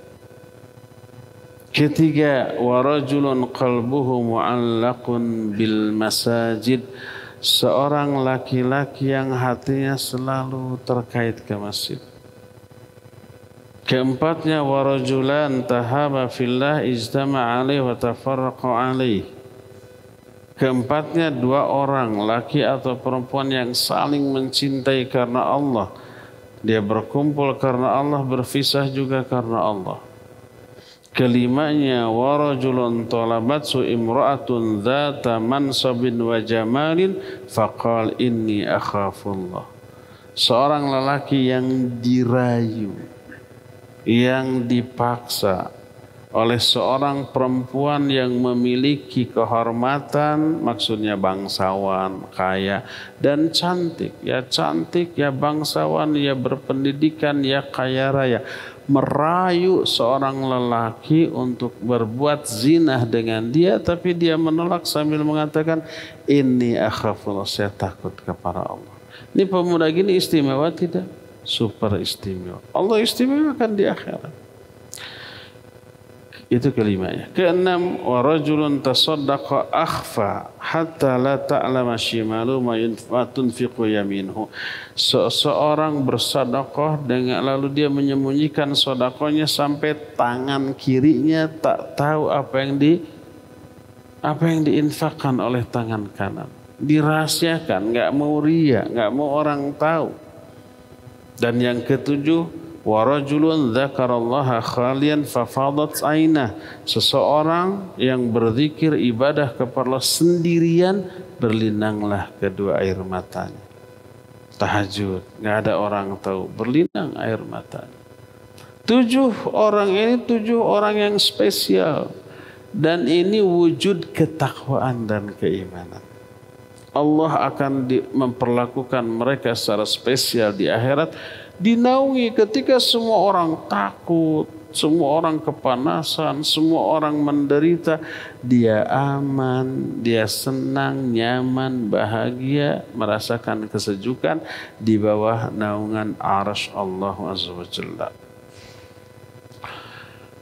Ketiga, warajulun qalbuhu mu'allaqun bil masajid, seorang laki-laki yang hatinya selalu terkait ke masjid. Keempatnya, warajulan tahaba fillah ijtama' alaih wa tafarraqa alaih. Keempatnya, dua orang laki atau perempuan yang saling mencintai karena Allah. Dia berkumpul karena Allah, berpisah juga karena Allah. Kelimanya, warajulun talabatsu imra'atun dzata mansabin wa jamalin faqal inni akhafullah. Seorang lelaki yang dirayu, yang dipaksa oleh seorang perempuan yang memiliki kehormatan, maksudnya bangsawan, kaya dan cantik. Ya cantik, ya bangsawan, ya berpendidikan, ya kaya raya. Merayu seorang lelaki untuk berbuat zina dengan dia, tapi dia menolak sambil mengatakan, inni akhafullah, saya takut kepada Allah. Ini pemuda gini istimewa tidak? Super istimewa. Allah istimewakan di akhirat. Itu kelimanya. Keenam, wa rajulun tasaddaqa akhfa hatta la ta'lama shimalu ma tunfiqu yaminuhu. Seseorang bersedekah dengan lalu dia menyembunyikan sedekahnya sampai tangan kirinya tak tahu apa yang diinfakkan oleh tangan kanan. Dirahasiakan, enggak mau riya, enggak mau orang tahu. Dan yang ketujuh, wa rajulun dzakarallaha khalian fafadat ainah, seseorang yang berzikir ibadah kepada Allah sendirian, berlinanglah kedua air matanya. Tahajud, enggak ada orang tahu, berlinang air matanya. 7 orang yang spesial, dan ini wujud ketakwaan dan keimanan. Allah akan memperlakukan mereka secara spesial di akhirat, dinaungi ketika semua orang takut, semua orang kepanasan, semua orang menderita, dia aman, dia senang, nyaman, bahagia, merasakan kesejukan di bawah naungan arsy Allah Azza wa Jalla.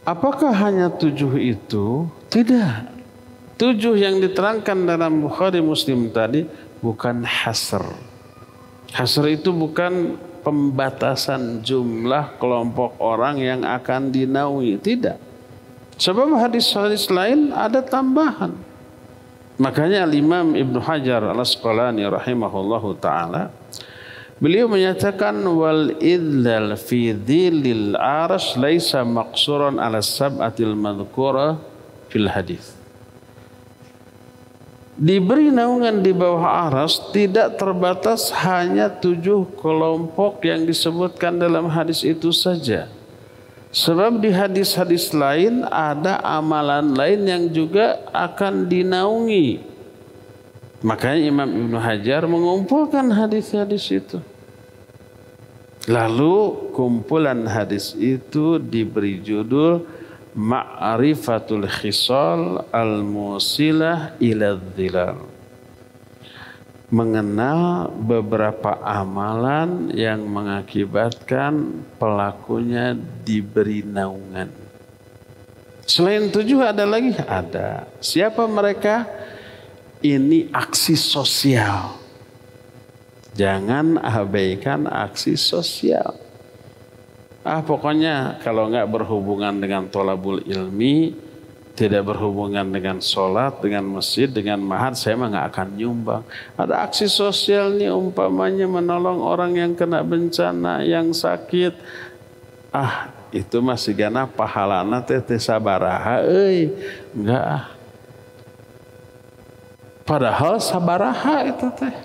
Apakah hanya 7 itu? Tidak. 7 yang diterangkan dalam Bukhari Muslim tadi bukan hasr. Hasr itu bukan pembatasan jumlah kelompok orang yang akan dinaungi. Tidak. Sebab hadis-hadis lain ada tambahan. Makanya Imam Ibnu Hajar Al-Asqalani rahimahullahu ta'ala, beliau menyatakan wal idlal fi dhillil arsy laisa maqsuran ala sab'atil madhkura fil hadis. Diberi naungan di bawah arsy tidak terbatas hanya 7 kelompok yang disebutkan dalam hadis itu saja. Sebab di hadis-hadis lain ada amalan lain yang juga akan dinaungi. Makanya Imam Ibnu Hajar mengumpulkan hadis-hadis itu. Lalu kumpulan hadis itu diberi judul Ma'rifatul Khisal Al-Musilah ila Dhilal, mengenal beberapa amalan yang mengakibatkan pelakunya diberi naungan. Selain 7 ada lagi? Ada. Siapa mereka? Ini aksi sosial. Jangan abaikan aksi sosial. Pokoknya kalau enggak berhubungan dengan thalabul ilmi, tidak berhubungan dengan sholat, dengan masjid, dengan mahad, saya mah enggak akan nyumbang. Ada aksi sosial nih, umpamanya menolong orang yang kena bencana, yang sakit. itu masih gana pahalana teh sabaraha enggak padahal sabaraha itu teh.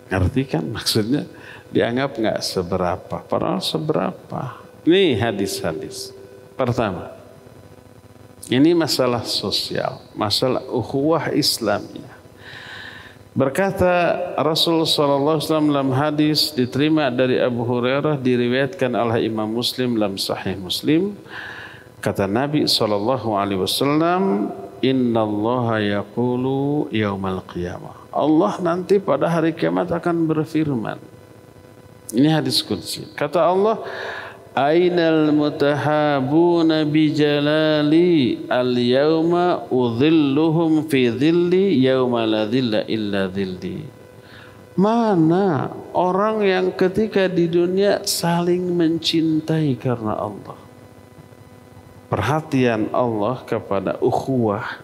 Ngerti kan maksudnya? Dianggap enggak seberapa, padahal seberapa. Nih hadis-hadis. Pertama, ini masalah sosial, masalah ukhuwah Islamiyah. Berkata Rasulullah SAW dalam hadis diterima dari Abu Hurairah, diriwayatkan oleh Imam Muslim dalam Sahih Muslim. Kata Nabi SAW, Innallaha yaqulu yaumal qiyamah. Allah nanti pada hari kiamat akan berfirman. Ini hadis qudsi. Kata Allah, Ainal mutahabuna bijalali al-yawma udhilluhum fi dhilli yawma la dhilla illa dhilli. Mana orang yang ketika di dunia saling mencintai karena Allah. Perhatian Allah kepada ukhuwah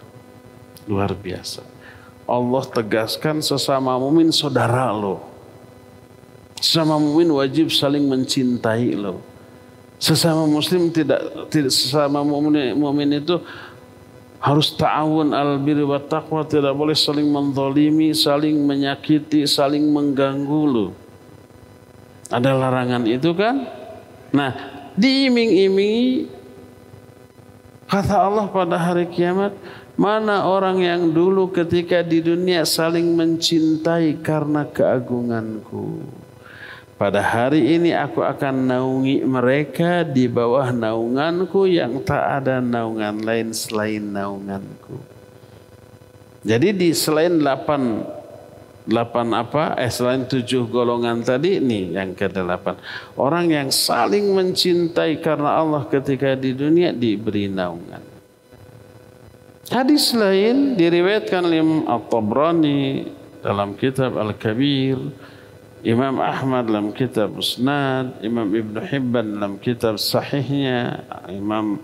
luar biasa. Allah tegaskan sesama mukmin saudara lo. Sesama mukmin wajib saling mencintai lo. Sesama muslim sesama mukmin itu harus ta'awun al birri wat taqwa, tidak boleh saling menzalimi, saling menyakiti, saling mengganggu lo. Ada larangan itu kan? Nah, diiming-imingi kata Allah pada hari kiamat, mana orang yang dulu ketika di dunia saling mencintai karena keagunganku. Pada hari ini aku akan naungi mereka di bawah naunganku yang tak ada naungan lain selain naunganku. Jadi di selain selain 7 golongan tadi, nih yang ke-8. Orang yang saling mencintai karena Allah ketika di dunia diberi naungan. Hadis lain diriwayatkan oleh At-Tabrani dalam kitab Al-Kabir, Imam Ahmad dalam kitab Musnad, Imam Ibn Hibban dalam kitab Sahihnya, Imam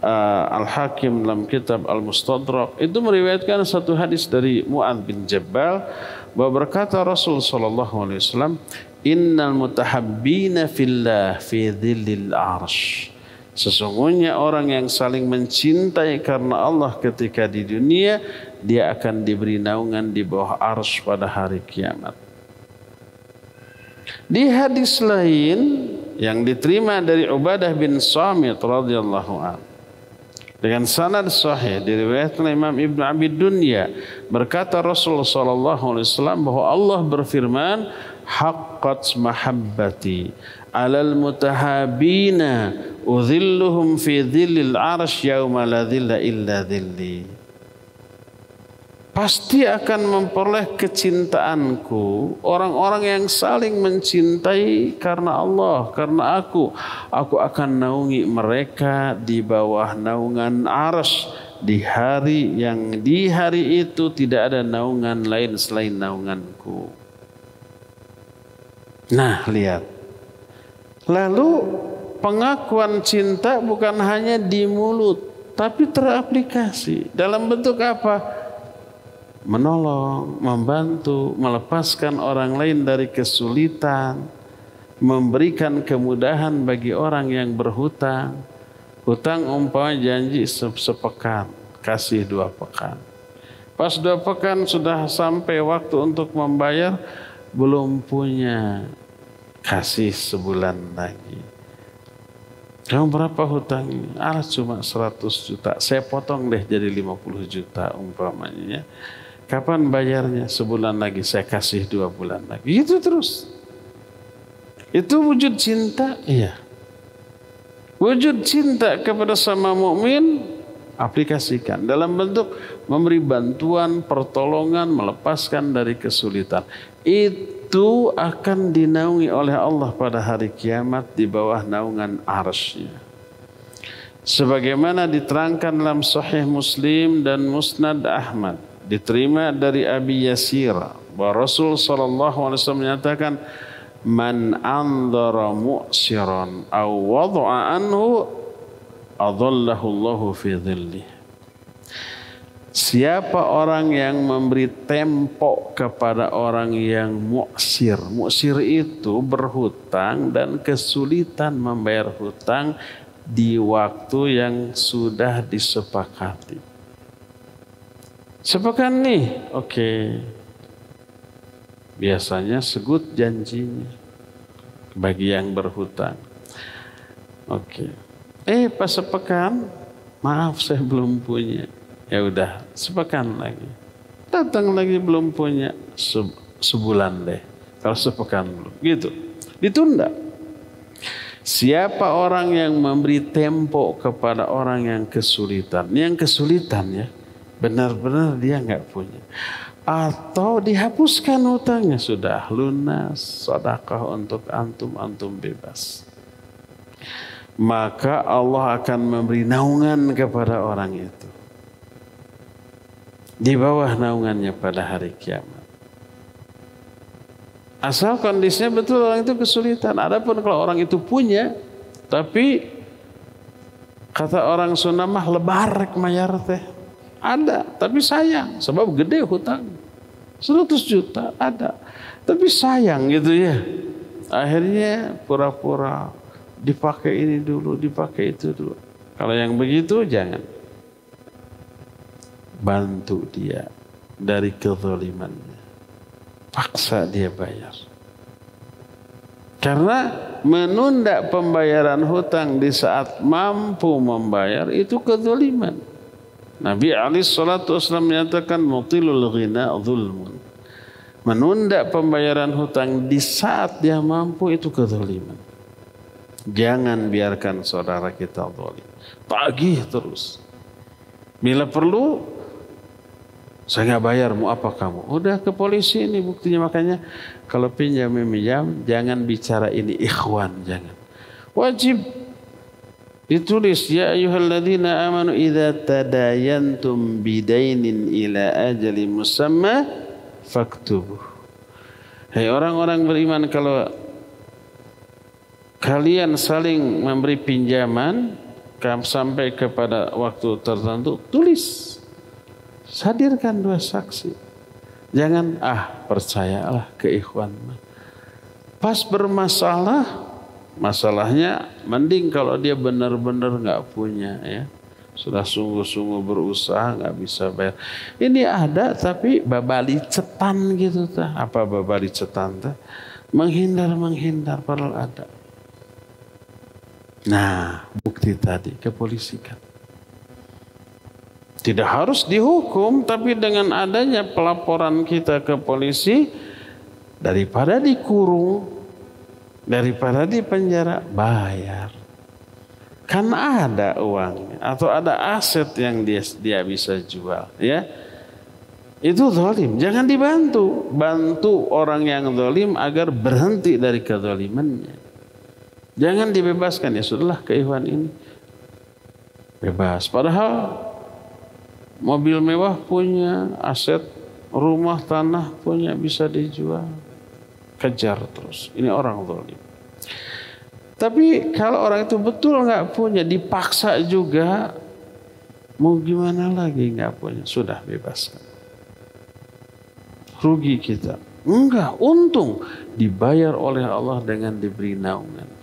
Al-Hakim dalam kitab Al-Mustadrak. Itu meriwayatkan satu hadis dari Mu'adz bin Jabal bahwa berkata Rasul sallallahu alaihi wasallam, "Innal mutahabbina fillah fi dhillil arsy." Sesungguhnya orang yang saling mencintai karena Allah ketika di dunia, dia akan diberi naungan di bawah arsy pada hari kiamat. Di hadis lain yang diterima dari Ubadah bin Samit radhiyallahu anhu dengan sanad sahih diriwayatkan Imam Ibn Abi Dunya, berkata Rasulullah sallallahu alaihi wasallam bahwa Allah berfirman, haqqat mahabbati 'alal mutahabina udhilluhum fi dhillil 'arsy yauma la dhilla illa dhilli. Pasti akan memperoleh kecintaanku orang-orang yang saling mencintai karena Allah, karena aku akan naungi mereka di bawah naungan arsy di hari itu tidak ada naungan lain selain naunganku. Nah, lihat. Lalu pengakuan cinta bukan hanya di mulut, tapi teraplikasi dalam bentuk apa? Menolong, membantu, melepaskan orang lain dari kesulitan, memberikan kemudahan bagi orang yang berhutang. Hutang umpama janji sepekan, kasih 2 pekan. Pas 2 pekan sudah sampai waktu untuk membayar, belum punya, kasih sebulan lagi. Kamu berapa hutangnya? Cuma 100 juta. Saya potong deh jadi 50 juta umpamanya. Kapan bayarnya? Sebulan lagi, saya kasih 2 bulan lagi. Itu terus. Itu wujud cinta? Iya. Wujud cinta kepada sama mukmin aplikasikan dalam bentuk memberi bantuan, pertolongan, melepaskan dari kesulitan. Itu akan dinaungi oleh Allah pada hari kiamat di bawah naungan arsy-Nya. Sebagaimana diterangkan dalam Sahih Muslim dan Musnad Ahmad, diterima dari Abi Yasir bahwa Rasul sallallahu alaihi wasallam menyatakan, man andhara mu'siran aw wada'a anhu adallahu Allahu fi dhillih. Siapa orang yang memberi tempo kepada orang yang mu'sir. Mu'sir itu berhutang dan kesulitan membayar hutang di waktu yang sudah disepakati. Sepekan nih, oke. Biasanya segut janjinya bagi yang berhutang. Oke. Pas sepekan, maaf saya belum punya. Ya udah, sepekan lagi. Datang lagi belum punya, sebulan deh. Kalau sepekan belum, gitu. Ditunda. Siapa orang yang memberi tempo kepada orang yang kesulitan? Yang kesulitan ya, benar-benar dia nggak punya. Atau dihapuskan hutangnya, sudah lunas, sedekah untuk antum bebas. Maka Allah akan memberi naungan kepada orang itu. Di bawah naungannya pada hari kiamat. Asal kondisinya betul orang itu kesulitan. Adapun kalau orang itu punya, tapi kata orang Sunda mah lebarek mayar teh. Ada, tapi sayang. Sebab gede hutang. 100 juta ada. Tapi sayang gitu ya. Akhirnya pura-pura dipakai ini dulu, dipakai itu dulu. Kalau yang begitu jangan. Bantu dia dari kezalimannya. Paksa dia bayar. Karena menunda pembayaran hutang di saat mampu membayar itu kezaliman. Nabi alaihi salatu wasallam menyatakan mutilul ghina zulmun. Menunda pembayaran hutang di saat dia mampu itu kezaliman. Jangan biarkan saudara kita zalim. Tagih terus. Bila perlu, saya nggak bayar, mau apa kamu? Udah ke polisi ini buktinya. Makanya kalau pinjam meminjam jangan bicara ini ikhwan, jangan. Wajib ditulis ya ayyuhalladzina amanu idza tadayantum bidainin ila ajali musamma faktubuh. Hai orang-orang beriman, kalau kalian saling memberi pinjaman sampai kepada waktu tertentu, tulis. Hadirkan 2 saksi. Jangan percayalah ke ikhwan. Pas bermasalah, masalahnya mending kalau dia benar-benar nggak punya ya. Sudah sungguh-sungguh berusaha nggak bisa bayar. Ini ada tapi babali cetan gitu tah. Apa babali cetan tah? Menghindar padahal ada. Nah, bukti tadi kepolisikan. Tidak harus dihukum, tapi dengan adanya pelaporan kita ke polisi, daripada dikurung, daripada di penjara, bayar. Kan ada uangnya atau ada aset yang dia bisa jual, ya. Itu zalim, jangan dibantu. Bantu orang yang zalim agar berhenti dari kezalimannya. Jangan dibebaskan, ya sudahlah ke ikhwan ini. Bebas, padahal mobil mewah punya, aset rumah tanah punya, bisa dijual. Kejar terus. Ini orang zalim. Tapi kalau orang itu betul nggak punya, dipaksa juga, mau gimana lagi nggak punya, sudah bebaskan. Rugi kita. Enggak, untung dibayar oleh Allah dengan diberi naungan.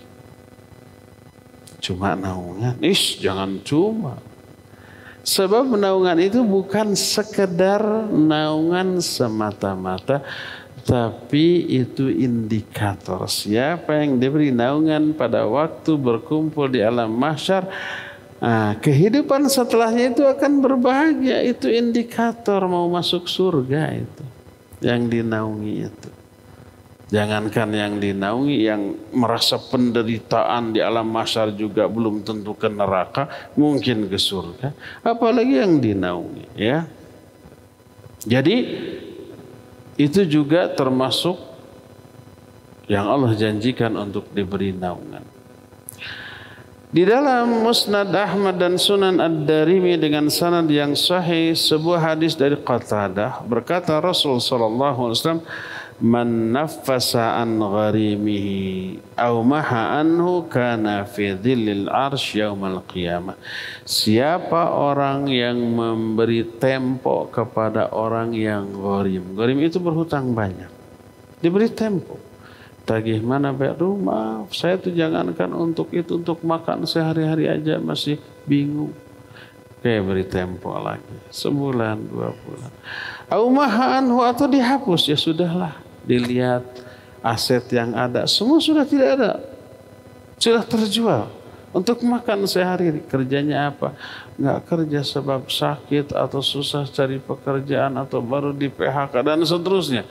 Cuma naungan, jangan cuma. Sebab naungan itu bukan sekedar naungan semata-mata, tapi itu indikator siapa yang diberi naungan pada waktu berkumpul di alam mahsyar. Kehidupan setelahnya itu akan berbahagia. Itu indikator mau masuk surga itu, yang dinaungi itu. Jangankan yang dinaungi, yang merasa penderitaan di alam mahsyar juga belum tentu ke neraka, mungkin ke surga. Apalagi yang dinaungi, ya. Jadi itu juga termasuk yang Allah janjikan untuk diberi naungan. Di dalam Musnad Ahmad dan Sunan Ad-Darimi dengan sanad yang sahih, sebuah hadis dari Qatadah berkata Rasul sallallahu alaihi wasallam, Man naffasa an gharimihi aw maha anhu kana fi dhillil arsy yaumal qiyamah. Siapa orang yang memberi tempo kepada orang yang gharim. Gharim itu berhutang banyak. Diberi tempo. Tagih mana bayar rumah, saya tuh jangankan untuk itu, untuk makan sehari-hari aja masih bingung. Kayak beri tempo lagi, sebulan, 2 bulan. Aw maha anhu atau dihapus, ya sudahlah. Dilihat aset yang ada semua sudah tidak ada, sudah terjual untuk makan sehari. Kerjanya apa? Nggak kerja sebab sakit atau susah cari pekerjaan atau baru di PHK dan seterusnya.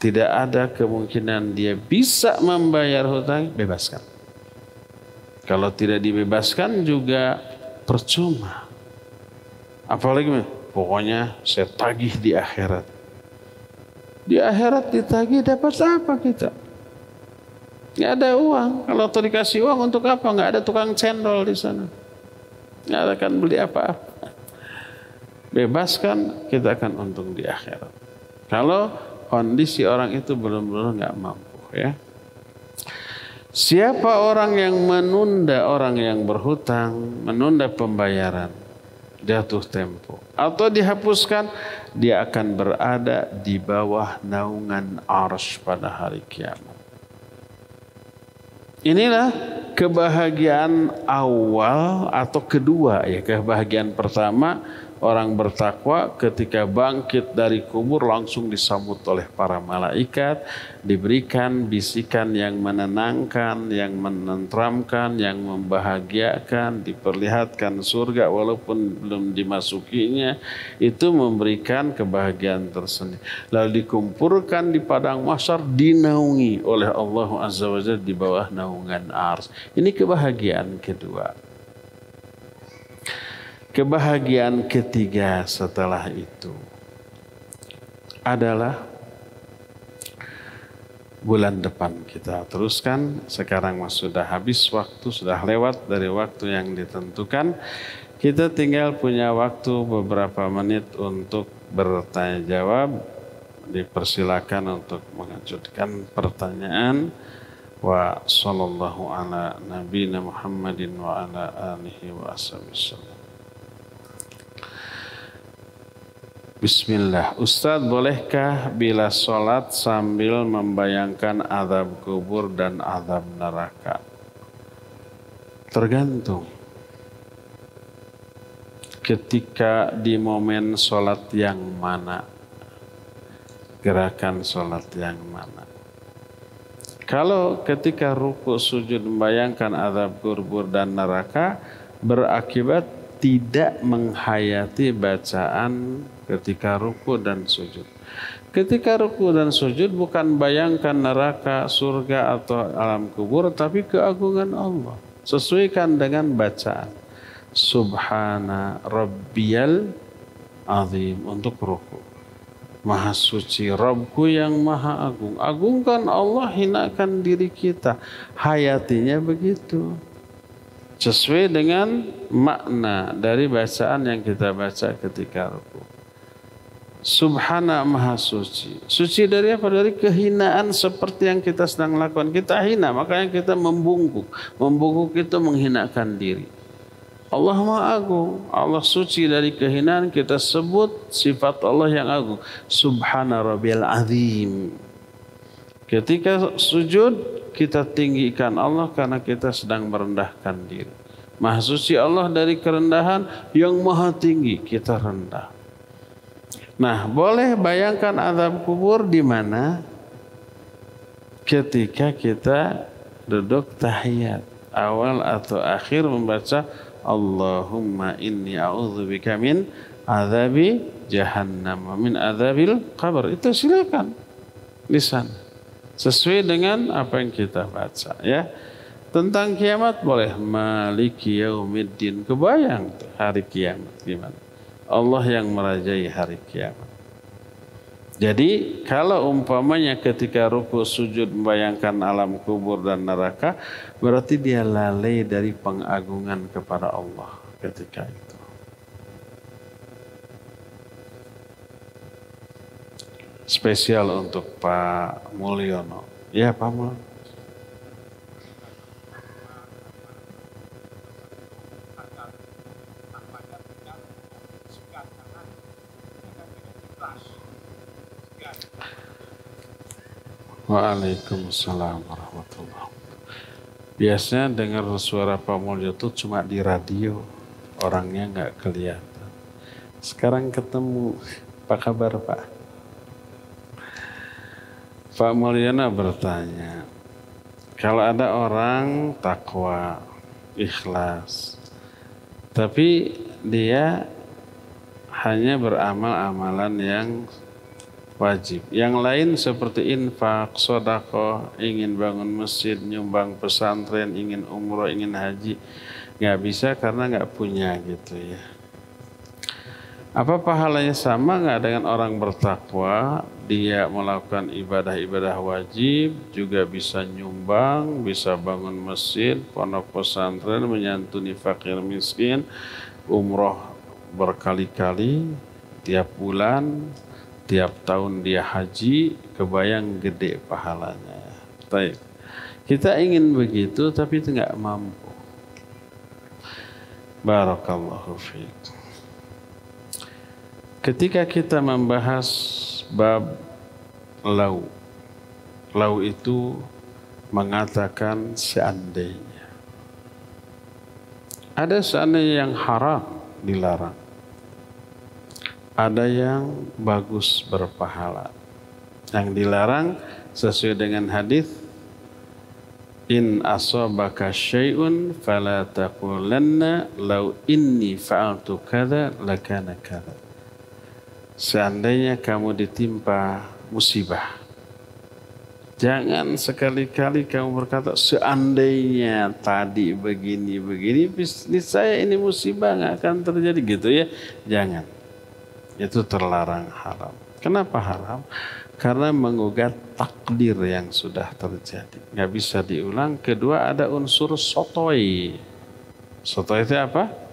Tidak ada kemungkinan dia bisa membayar hutang, bebaskan. Kalau tidak dibebaskan juga percuma. Apalagi pokoknya saya tagih di akhirat. Di akhirat ditagih dapat apa kita? Nggak ada uang. Kalau tuh dikasih uang untuk apa? Nggak ada tukang cendol di sana. Nggak akan beli apa-apa. Bebaskan, kita akan untung di akhirat. Kalau kondisi orang itu belum nggak mampu, ya. Siapa orang yang menunda orang yang berhutang, menunda pembayaran, jatuh tempo atau dihapuskan, dia akan berada di bawah naungan arsy pada hari kiamat. Inilah kebahagiaan awal atau kedua, ya. Kebahagiaan pertama, orang bertakwa ketika bangkit dari kubur langsung disambut oleh para malaikat, diberikan bisikan yang menenangkan, yang menenteramkan, yang membahagiakan, diperlihatkan surga walaupun belum dimasukinya. Itu memberikan kebahagiaan tersendiri. Lalu dikumpulkan di padang mahsyar, dinaungi oleh Allah Azza wa Jalla di bawah naungan arsy. Ini kebahagiaan kedua. Kebahagiaan ketiga setelah itu adalah bulan depan. Kita teruskan. Sekarang sudah habis waktu, sudah lewat dari waktu yang ditentukan. Kita tinggal punya waktu beberapa menit untuk bertanya jawab. Dipersilakan untuk mengajukan pertanyaan. Wa sallallahu ala nabiyina Muhammadin wa ala alihi wa ashabihi. Bismillah. Ustadz, bolehkah bila sholat sambil membayangkan azab kubur dan azab neraka? Tergantung. Ketika di momen sholat yang mana, gerakan sholat yang mana. Kalau ketika ruku sujud membayangkan azab kubur dan neraka, berakibat tidak menghayati bacaan ketika ruku dan sujud. Ketika ruku dan sujud bukan bayangkan neraka, surga atau alam kubur, tapi keagungan Allah. Sesuaikan dengan bacaan. Subhana rabbiyal azim untuk ruku. Maha suci Rabbku yang maha agung. Agungkan Allah, hinakan diri kita. Hayatinya begitu. Sesuai dengan makna dari bacaan yang kita baca ketika ruku. Subhana maha suci. Suci dari apa? Dari kehinaan seperti yang kita sedang lakukan. Kita hina, makanya kita membungkuk. Membungkuk itu menghinakan diri. Allah maha agung. Allah suci dari kehinaan. Kita sebut sifat Allah yang agung. Subhana rabbiyal azim. Ketika sujud, kita tinggikan Allah karena kita sedang merendahkan diri. Maha suci Allah dari kerendahan, yang maha tinggi kita rendah. Nah, boleh bayangkan azab kubur di mana? Ketika kita duduk tahiyat awal atau akhir membaca Allahumma inni a'udzubika min azabi jahannam min azabil qabr. Itu silakan di sana. Sesuai dengan apa yang kita baca, ya. Tentang kiamat boleh maliki yaumiddin. Kebayang hari kiamat gimana? Allah yang merajai hari kiamat. Jadi kalau umpamanya ketika ruku sujud membayangkan alam kubur dan neraka, berarti dia lalai dari pengagungan kepada Allah ketika itu. spesial untuk Pak Mulyono. Ya Pak Mulyono. Waalaikumsalam warahmatullahi wabarakatuh. Biasanya dengar suara Pak Mulyo itu cuma di radio, orangnya nggak kelihatan. Sekarang ketemu. Apa kabar Pak? Pak Mulyono bertanya, kalau ada orang takwa, ikhlas, tapi dia hanya beramal amalan yang wajib. Yang lain seperti infak, sedekah, ingin bangun masjid, nyumbang pesantren, ingin umroh, ingin haji, nggak bisa karena nggak punya gitu ya. Apa pahalanya sama nggak dengan orang bertakwa? Dia melakukan ibadah-ibadah wajib, juga bisa nyumbang, bisa bangun masjid, pondok pesantren, menyantuni fakir miskin, umroh berkali-kali, tiap bulan, tiap tahun dia haji, kebayang gede pahalanya. Baik. Kita ingin begitu tapi itu nggak mampu. Barakallahu fiik. Ketika kita membahas bab lau, lau itu mengatakan seandainya. Ada seandainya yang haram, dilarang. Ada yang bagus berpahala. Yang dilarang sesuai dengan hadis, in asabaka syai'un fala taqulanna law inni fa'altu kadza lakana kadza. Seandainya kamu ditimpa musibah, jangan sekali-kali kamu berkata seandainya tadi begini, bisnis saya ini musibah nggak akan terjadi gitu ya. Jangan. Itu terlarang, haram. Kenapa haram? Karena menggugat takdir yang sudah terjadi. Nggak bisa diulang. Kedua, ada unsur sotoi. Sotoi itu apa?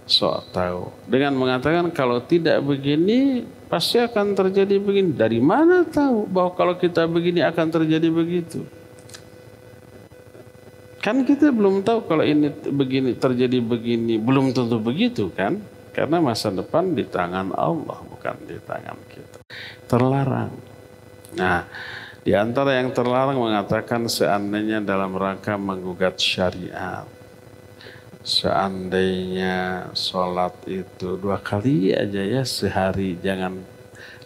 Sok tahu. Dengan mengatakan kalau tidak begini, pasti akan terjadi begini. Dari mana tahu bahwa kalau kita begini akan terjadi begitu? Kan kita belum tahu kalau ini begini, terjadi begini. Belum tentu begitu kan? Karena masa depan di tangan Allah, bukan di tangan kita. Terlarang. Nah, di antara yang terlarang mengatakan seandainya dalam rangka menggugat syariat. Seandainya sholat itu 2 kali aja ya sehari, jangan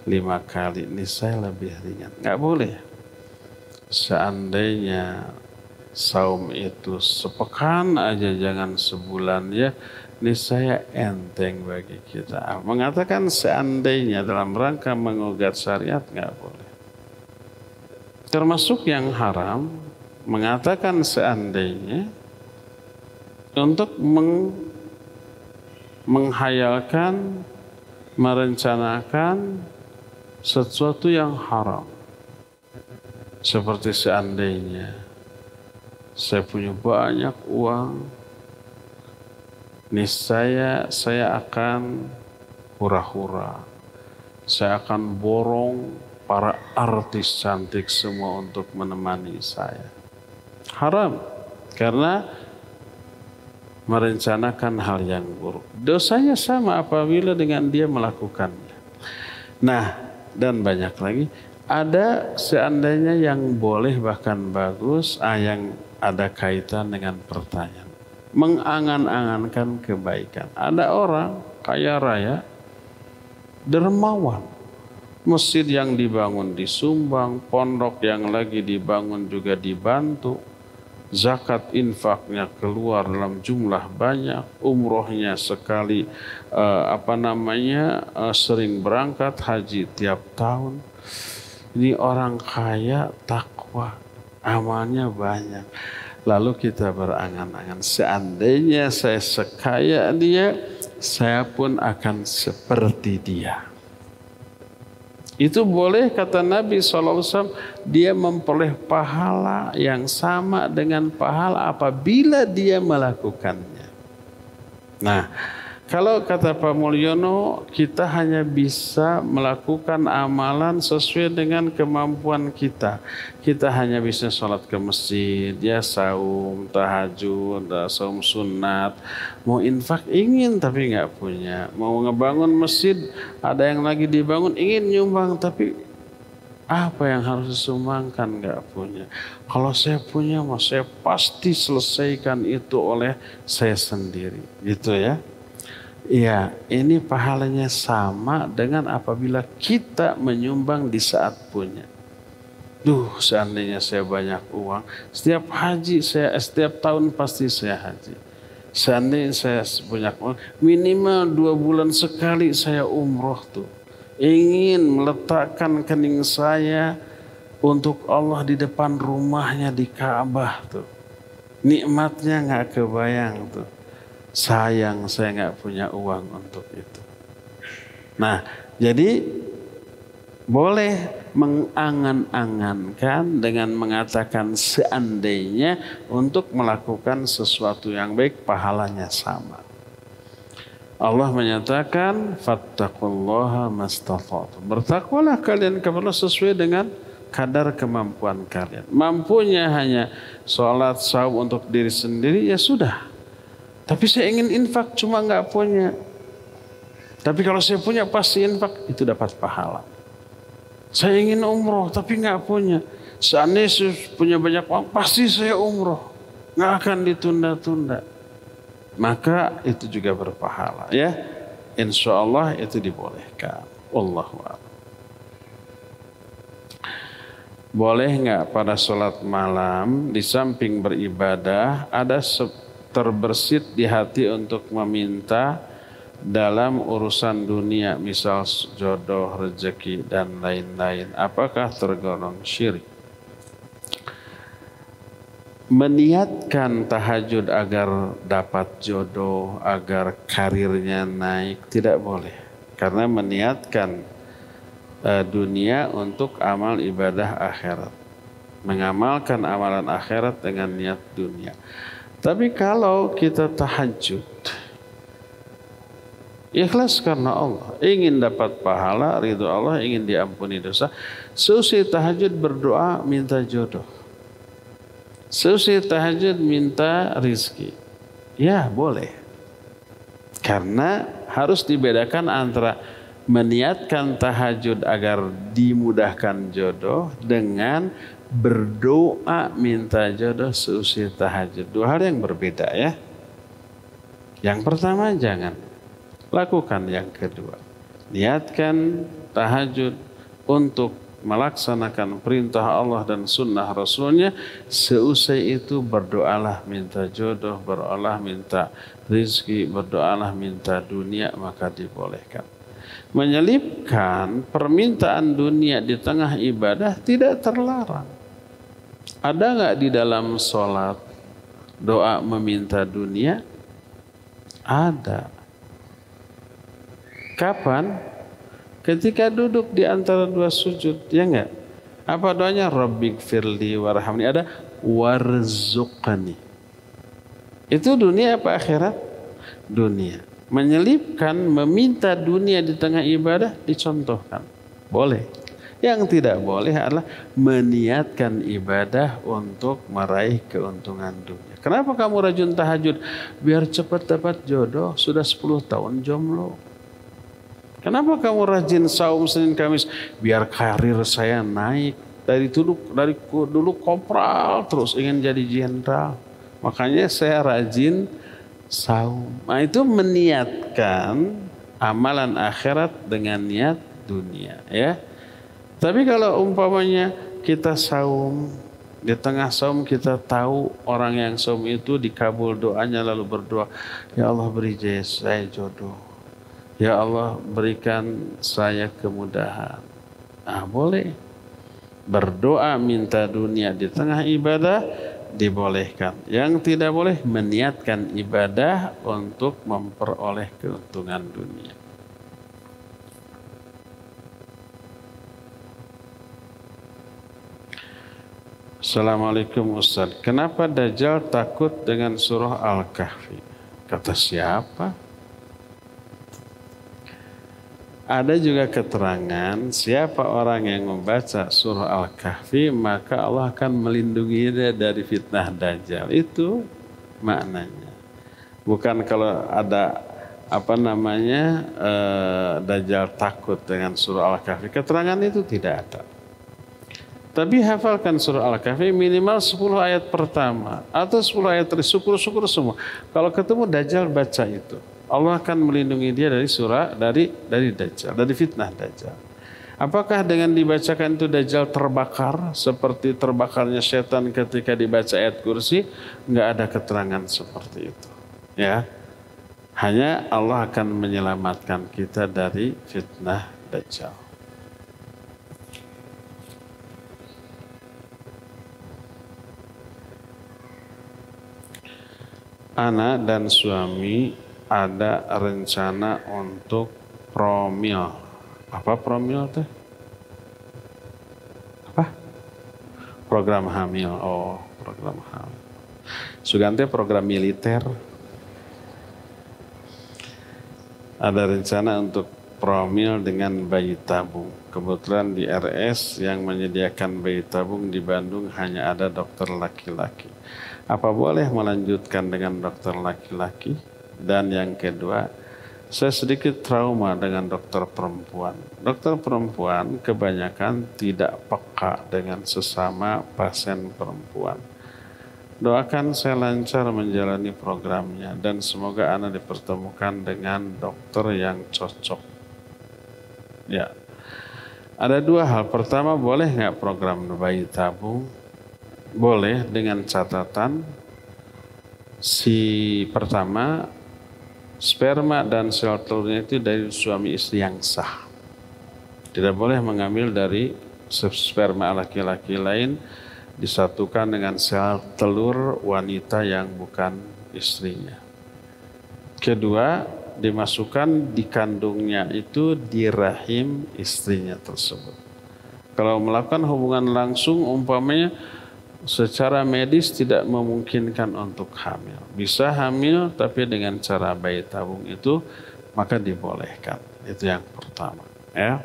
5 kali. Ini saya lebih ringan. Nggak boleh. Seandainya saum itu sepekan aja, jangan sebulan ya. Ini saya enteng bagi kita. Mengatakan seandainya dalam rangka menggugat syariat nggak boleh. Termasuk yang haram mengatakan seandainya untuk menghayalkan, merencanakan sesuatu yang haram. Seperti seandainya saya punya banyak uang, niscaya saya akan hura-hura. Saya akan borong para artis cantik semua untuk menemani saya. Haram. Karena merencanakan hal yang buruk. Dosanya sama apabila dengan dia melakukannya. Nah, dan banyak lagi. Ada seandainya yang boleh bahkan bagus, yang ada kaitan dengan pertanyaan. Mengangan-angankan kebaikan. Ada orang kaya raya, dermawan. Masjid yang dibangun disumbang, pondok yang lagi dibangun juga dibantu. Zakat infaknya keluar dalam jumlah banyak, umrohnya sekali sering berangkat, haji tiap tahun. Ini orang kaya, takwa, amalnya banyak. Lalu kita berangan-angan, seandainya saya sekaya dia, saya pun akan seperti dia. Itu boleh, kata Nabi SAW, dia memperoleh pahala yang sama dengan pahala apabila dia melakukannya. Nah, Kalau kata Pak Mulyono, kita hanya bisa melakukan amalan sesuai dengan kemampuan kita. Kita hanya bisa sholat ke masjid, ya saum, tahajud, saum sunat. Mau infak ingin tapi nggak punya. Mau ngebangun masjid, ada yang lagi dibangun ingin nyumbang tapi apa yang harus disumbangkan nggak punya. Kalau saya punya, saya pasti selesaikan itu oleh saya sendiri, gitu ya. Iya, ini pahalanya sama dengan apabila kita menyumbang di saat punya. Seandainya saya banyak uang, setiap tahun pasti saya haji. Seandainya saya banyak uang, minimal 2 bulan sekali saya umroh tuh. Ingin meletakkan kening saya untuk Allah di depan rumahnya di Ka'bah tuh. Nikmatnya nggak kebayang tuh. Sayang saya nggak punya uang untuk itu. Nah, jadi boleh mengangan-angankan dengan mengatakan seandainya untuk melakukan sesuatu yang baik, pahalanya sama. Allah menyatakan fattaqullaha mastata'tum. Bertakwalah kalian kepada Allah sesuai dengan kadar kemampuan kalian. Mampunya hanya sholat, saum untuk diri sendiri, ya sudah. Tapi saya ingin infak, cuma nggak punya. Tapi kalau saya punya pasti infak, itu dapat pahala. Saya ingin umroh, tapi nggak punya. Seandainya saya punya banyak uang, pasti saya umroh. Nggak akan ditunda-tunda. Maka itu juga berpahala, ya. Insya Allah itu dibolehkan. Wallahu a'lam. Boleh nggak pada sholat malam di samping beribadah ada terbersit di hati untuk meminta dalam urusan dunia, misal jodoh, rezeki, dan lain-lain. Apakah tergolong syirik? Meniatkan tahajud agar dapat jodoh, agar karirnya naik, tidak boleh. Karena meniatkan dunia untuk amal ibadah akhirat. Mengamalkan amalan akhirat dengan niat dunia. Tapi kalau kita tahajud, ikhlas karena Allah, ingin dapat pahala, ridho Allah, ingin diampuni dosa, seusai tahajud berdoa minta jodoh, seusai tahajud minta rizki, ya boleh. Karena harus dibedakan antara meniatkan tahajud agar dimudahkan jodoh dengan berdoa minta jodoh seusai tahajud. Dua hal yang berbeda, ya. Yang pertama jangan. Lakukan yang kedua. Niatkan tahajud untuk melaksanakan perintah Allah dan sunnah Rasulnya. Seusai itu berdoalah minta jodoh, berdoalah minta rizki, berdoalah minta dunia, maka dibolehkan. Menyelipkan permintaan dunia di tengah ibadah tidak terlarang. Ada nggak di dalam sholat doa meminta dunia? Ada. Kapan? Ketika duduk di antara dua sujud, ya enggak? Apa doanya? Rabbighfirli warhamni. Ada warzuqni. Itu dunia apa akhirat? Dunia. Menyelipkan, meminta dunia di tengah ibadah dicontohkan. Boleh. Yang tidak boleh adalah meniatkan ibadah untuk meraih keuntungan dunia. Kenapa kamu rajin tahajud? Biar cepat dapat jodoh, sudah 10 tahun jomblo. Kenapa kamu rajin saum Senin Kamis? Biar karir saya naik. Dari dulu kopral terus ingin jadi jenderal. Makanya saya rajin saum. Nah, itu meniatkan amalan akhirat dengan niat dunia, ya. Tapi kalau umpamanya kita saum, di tengah saum kita tahu orang yang saum itu dikabul doanya lalu berdoa, ya Allah beri saya jodoh, ya Allah berikan saya kemudahan. Nah, boleh berdoa minta dunia di tengah ibadah dibolehkan. Yang tidak boleh meniatkan ibadah untuk memperoleh keuntungan dunia. Assalamualaikum Ustaz. Kenapa Dajjal takut dengan surah Al-Kahfi? Kata siapa? Ada juga keterangan siapa orang yang membaca surah Al-Kahfi maka Allah akan melindungi dia dari fitnah Dajjal. Itu maknanya. Bukan kalau ada Dajjal takut dengan surah Al-Kahfi. Keterangan itu tidak ada. Tapi hafalkan surah Al-Kahfi minimal 10 ayat pertama atau 10 ayat syukur-syukur semua. Kalau ketemu Dajjal baca itu. Allah akan melindungi dia dari Dajjal, dari fitnah Dajjal. Apakah dengan dibacakan itu Dajjal terbakar seperti terbakarnya setan ketika dibaca ayat kursi? Enggak ada keterangan seperti itu. Ya. Hanya Allah akan menyelamatkan kita dari fitnah Dajjal. Anak dan suami ada rencana untuk promil. Apa promil teh? Apa? Program hamil. Oh, program hamil. Sugante program militer. Ada rencana untuk promil dengan bayi tabung. Kebetulan di RS yang menyediakan bayi tabung di Bandung hanya ada dokter laki-laki. Apa boleh melanjutkan dengan dokter laki-laki? Dan yang kedua, saya sedikit trauma dengan dokter perempuan. Dokter perempuan kebanyakan tidak peka dengan sesama pasien perempuan. Doakan saya lancar menjalani programnya dan semoga Ana dipertemukan dengan dokter yang cocok. Ya, ada dua hal. Pertama, boleh nggak program bayi tabung? Boleh dengan catatan pertama sperma dan sel telurnya itu dari suami istri yang sah. Tidak boleh mengambil dari sperma laki-laki lain disatukan dengan sel telur wanita yang bukan istrinya. Kedua, dimasukkan di kandungnya itu di rahim istrinya tersebut. Kalau melakukan hubungan langsung umpamanya secara medis tidak memungkinkan untuk hamil. Bisa hamil tapi dengan cara bayi tabung itu maka dibolehkan. Itu yang pertama. Ya.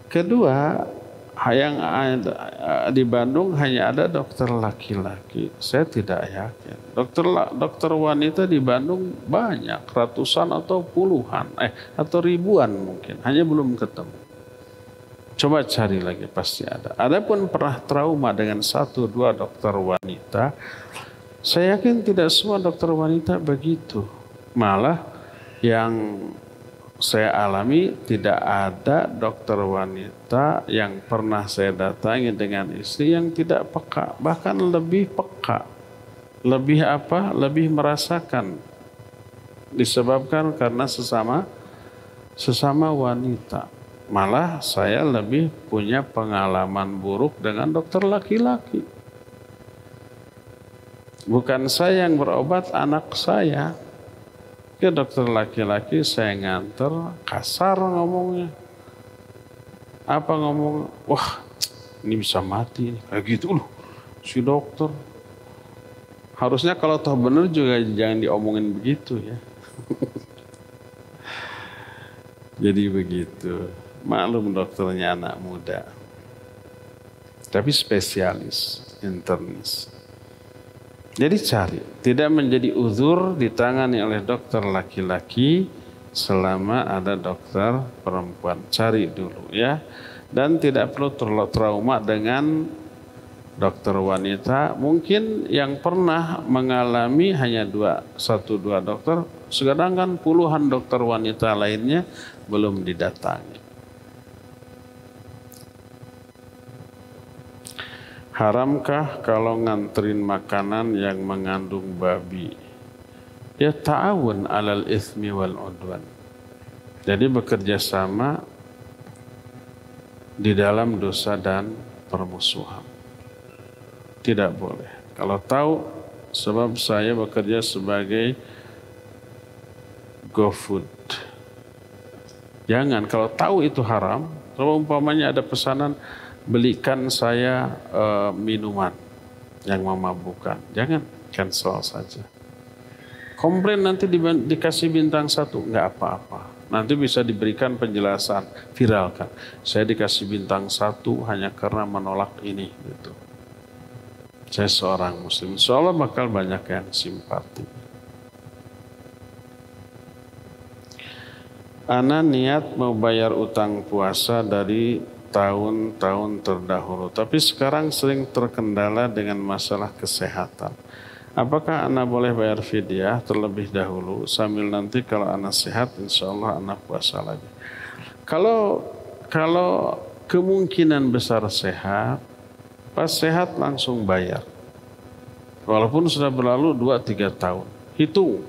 Kedua, yang di Bandung hanya ada dokter laki-laki. Saya tidak yakin. Dokter wanita di Bandung banyak, ratusan atau puluhan, atau ribuan mungkin. Hanya belum ketemu. Coba cari lagi, pasti ada. Adapun pernah trauma dengan 1-2 dokter wanita, saya yakin tidak semua dokter wanita begitu. Malah yang saya alami tidak ada dokter wanita yang pernah saya datangi dengan istri yang tidak peka. Bahkan lebih peka. Lebih apa? Lebih merasakan. Disebabkan karena sesama wanita. Malah saya lebih punya pengalaman buruk dengan dokter laki-laki. Bukan saya yang berobat, anak saya. Ke dokter laki-laki saya nganter, kasar ngomongnya. Apa ngomong? Wah, ini bisa mati. Kayak gitu, si dokter. Harusnya kalau toh bener juga jangan diomongin begitu ya. Jadi begitu. Maklum dokternya anak muda. Tapi spesialis, internis. Jadi cari. Tidak menjadi uzur ditangani oleh dokter laki-laki selama ada dokter perempuan. Cari dulu ya. Dan tidak perlu trauma dengan dokter wanita. Mungkin yang pernah mengalami hanya 1-2 dokter. Sedangkan puluhan dokter wanita lainnya belum didatangi. Haramkah kalau nganterin makanan yang mengandung babi? Ya ta'awun alal ismi wal udwan. Jadi bekerja sama di dalam dosa dan permusuhan. Tidak boleh. Kalau tahu, sebab saya bekerja sebagai GoFood. Jangan, kalau tahu itu haram, kalau umpamanya ada pesanan, belikan saya minuman yang memabukkan. Jangan, cancel saja. Komplain nanti dikasih bintang 1, nggak apa-apa. Nanti bisa diberikan penjelasan, viralkan. Saya dikasih bintang 1 hanya karena menolak ini. Gitu. Saya seorang muslim. Insya Allah bakal banyak yang simpati. Ana niat mau bayar utang puasa dari tahun-tahun terdahulu. Tapi sekarang sering terkendala dengan masalah kesehatan. Apakah Ana boleh bayar fidyah terlebih dahulu sambil nanti kalau Ana sehat insya Allah Ana puasa lagi. Kalau kemungkinan besar sehat, pas sehat langsung bayar. Walaupun sudah berlalu 2-3 tahun. Hitung.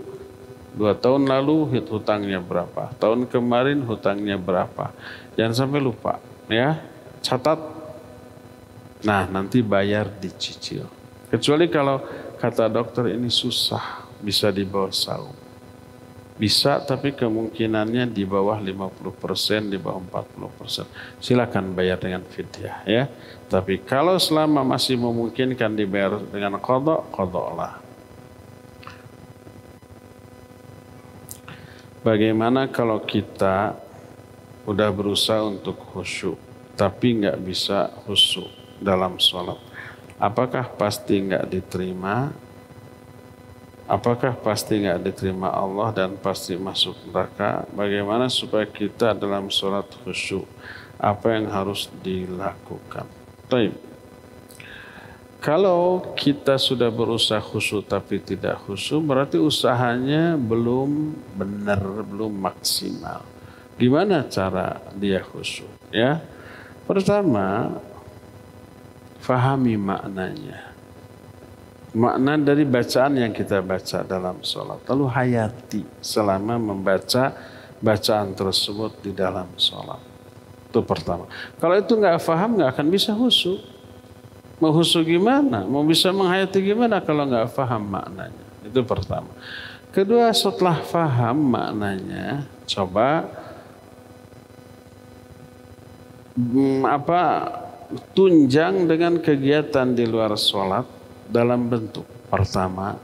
2 tahun lalu hutangnya berapa. Tahun kemarin hutangnya berapa. Jangan sampai lupa. Ya, catat. Nah, nanti bayar dicicil. Kecuali kalau kata dokter ini susah, bisa di bawah saum. Bisa, tapi kemungkinannya di bawah 50%, di bawah 40%. Silakan bayar dengan fidyah ya. Tapi kalau selama masih memungkinkan dibayar dengan qadha, qadhalah. Bagaimana kalau kita udah berusaha untuk khusyuk, tapi nggak bisa khusyuk dalam sholat? Apakah pasti nggak diterima? Apakah pasti nggak diterima Allah dan pasti masuk neraka? Bagaimana supaya kita dalam sholat khusyuk? Apa yang harus dilakukan? Baik. Kalau kita sudah berusaha khusyuk tapi tidak khusyuk, berarti usahanya belum benar, belum maksimal. Gimana cara dia khusyuk? Ya, pertama, fahami maknanya. Makna dari bacaan yang kita baca dalam sholat. Lalu hayati selama membaca bacaan tersebut di dalam sholat. Itu pertama. Kalau itu nggak faham, nggak akan bisa khusyuk. Mau khusyuk gimana? Mau bisa menghayati gimana kalau nggak faham maknanya? Itu pertama. Kedua, setelah faham maknanya, coba tunjang dengan kegiatan di luar sholat dalam bentuk. Pertama,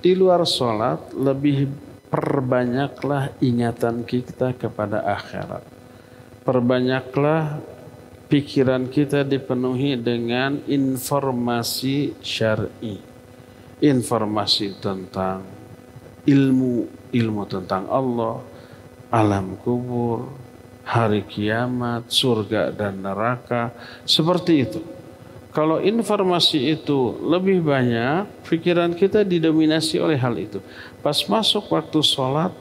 di luar sholat lebih perbanyaklah ingatan kita kepada akhirat. Perbanyaklah pikiran kita dipenuhi dengan informasi syar'i. Informasi tentang ilmu tentang Allah, alam kubur, hari kiamat, surga dan neraka, seperti itu. Kalau informasi itu lebih banyak, pikiran kita didominasi oleh hal itu. Pas masuk waktu sholat,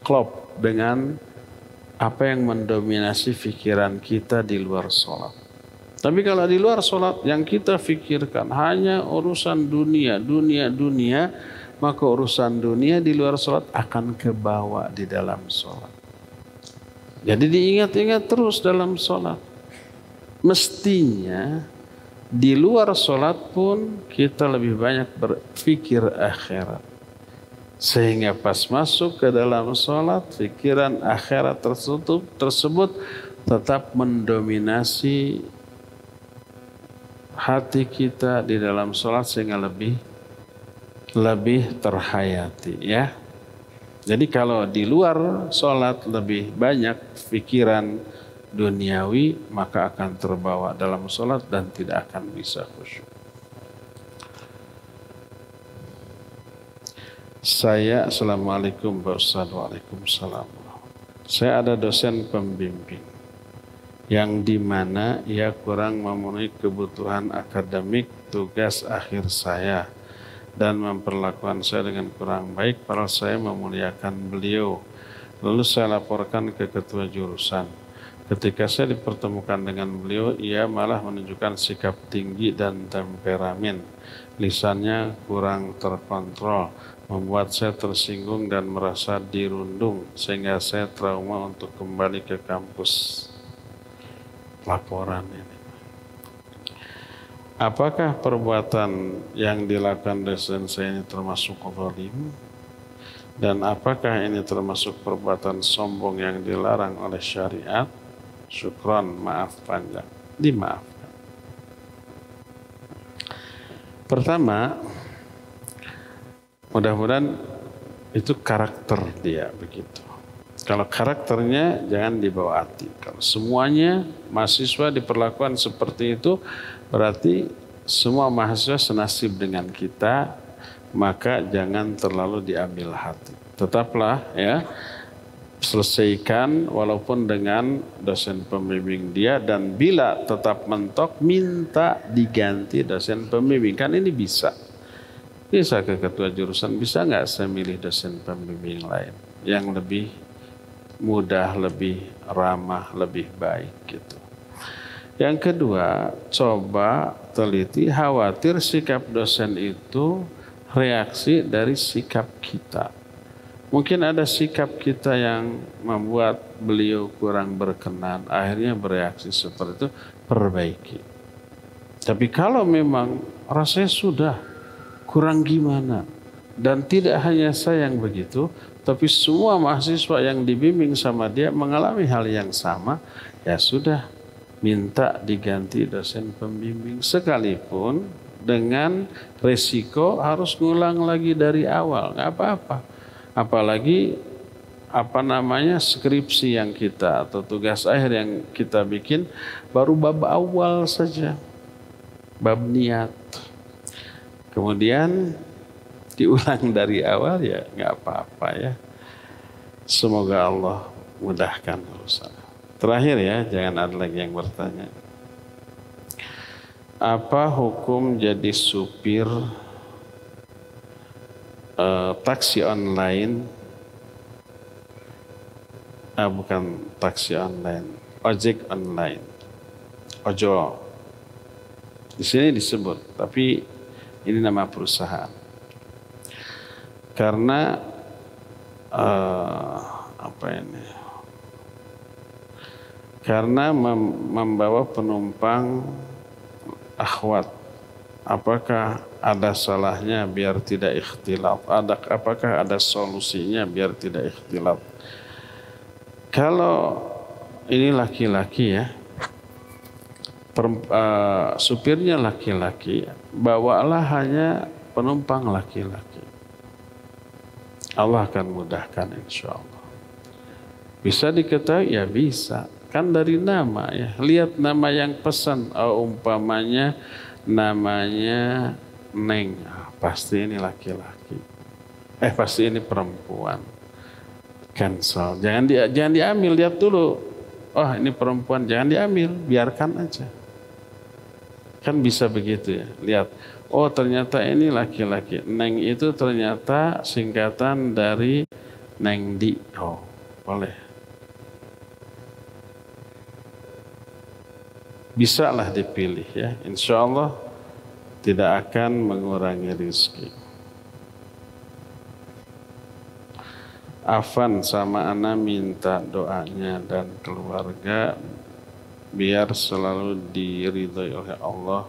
klop dengan apa yang mendominasi pikiran kita di luar sholat. Tapi kalau di luar sholat yang kita pikirkan hanya urusan dunia, maka urusan dunia di luar sholat akan kebawa di dalam sholat. Jadi diingat-ingat terus dalam sholat. Mestinya di luar sholat pun kita lebih banyak berpikir akhirat. Sehingga pas masuk ke dalam sholat, pikiran akhirat tersebut tetap mendominasi hati kita di dalam sholat sehingga lebih terhayati ya. Jadi kalau di luar sholat lebih banyak pikiran duniawi, maka akan terbawa dalam sholat dan tidak akan bisa khusyuk. Assalamualaikum Pak Ustaz. Waalaikumsalam. Saya ada dosen pembimbing yang dimana ia kurang memenuhi kebutuhan akademik tugas akhir saya dan memperlakukan saya dengan kurang baik, padahal saya memuliakan beliau. Lalu saya laporkan ke ketua jurusan. Ketika saya dipertemukan dengan beliau, ia malah menunjukkan sikap tinggi dan temperamen. Lisannya kurang terkontrol, membuat saya tersinggung dan merasa dirundung, sehingga saya trauma untuk kembali ke kampus. Laporan ini. Apakah perbuatan yang dilakukan dosen saya ini termasuk zalim? Dan apakah ini termasuk perbuatan sombong yang dilarang oleh syariat? Syukran, maaf panjang. Dimaafkan. Pertama, mudah-mudahan itu karakter dia begitu. Kalau karakternya jangan dibawa hati. Kalau semuanya mahasiswa diperlakukan seperti itu, berarti semua mahasiswa senasib dengan kita, maka jangan terlalu diambil hati. Tetaplah ya, selesaikan walaupun dengan dosen pembimbing dia, dan bila tetap mentok minta diganti dosen pembimbing. Kan ini bisa ke ketua jurusan, bisa nggak saya milih dosen pembimbing lain yang lebih mudah, lebih ramah, lebih baik gitu. Yang kedua, coba teliti, khawatir sikap dosen itu reaksi dari sikap kita. Mungkin ada sikap kita yang membuat beliau kurang berkenan, akhirnya bereaksi seperti itu, perbaiki. Tapi kalau memang rasanya sudah kurang gimana, dan tidak hanya saya yang begitu, tapi semua mahasiswa yang dibimbing sama dia mengalami hal yang sama, ya sudah, minta diganti dosen pembimbing, sekalipun dengan resiko harus ngulang lagi dari awal, nggak apa-apa. Apalagi skripsi yang kita atau tugas akhir yang kita bikin baru bab awal saja, bab niat. Kemudian diulang dari awal, ya nggak apa-apa ya. Semoga Allah mudahkan urusan. Terakhir ya, jangan ada lagi yang bertanya. Apa hukum jadi supir taksi online? Bukan taksi online, ojek online, ojol. Di sini disebut, tapi ini nama perusahaan. Karena Karena membawa penumpang akhwat. Apakah ada salahnya biar tidak ikhtilat? Apakah ada solusinya biar tidak ikhtilat? Kalau ini laki-laki ya, supirnya laki-laki, bawalah hanya penumpang laki-laki. Allah akan mudahkan insya Allah. Bisa diketahui? Ya bisa. Kan dari nama ya. Lihat nama yang pesan. Umpamanya namanya Neng. Pasti ini laki-laki. Pasti ini perempuan. Cancel. Jangan diambil. Lihat dulu. Oh ini perempuan. Jangan diambil. Biarkan aja. Kan bisa begitu ya. Lihat. Oh ternyata ini laki-laki. Neng itu ternyata singkatan dari Nengdi. Oh boleh. Bisalah dipilih ya. Insya Allah tidak akan mengurangi rezeki. Afan sama Ana minta doanya dan keluarga biar selalu diridhoi oleh Allah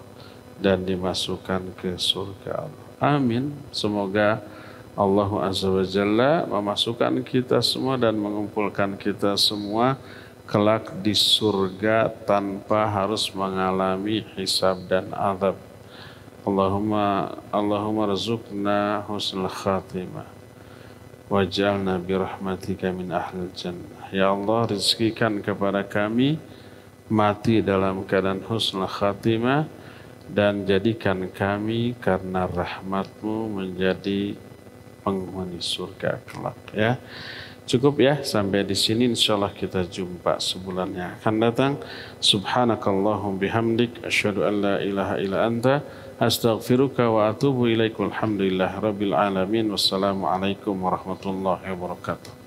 dan dimasukkan ke surga Allah. Amin. Semoga Allah Azza wa Jalla memasukkan kita semua dan mengumpulkan kita semua kelak di surga tanpa harus mengalami hisab dan azab. Allahumma rizukna husnul khatimah waj'alna birahmatika min ahlil jannah. Ya Allah, rizkikan kepada kami mati dalam keadaan husnul khatimah dan jadikan kami karena rahmatmu menjadi penghuni surga kelak ya. Cukup ya sampai di sini, insyaallah kita jumpa sebulan yang akan datang. Subhanakallahum bihamdik asyhadu an la ilaha illa anta astaghfiruka wa atubu ilaik. Walhamdulillah rabbil alamin. Wassalamu alaikum warahmatullahi wabarakatuh.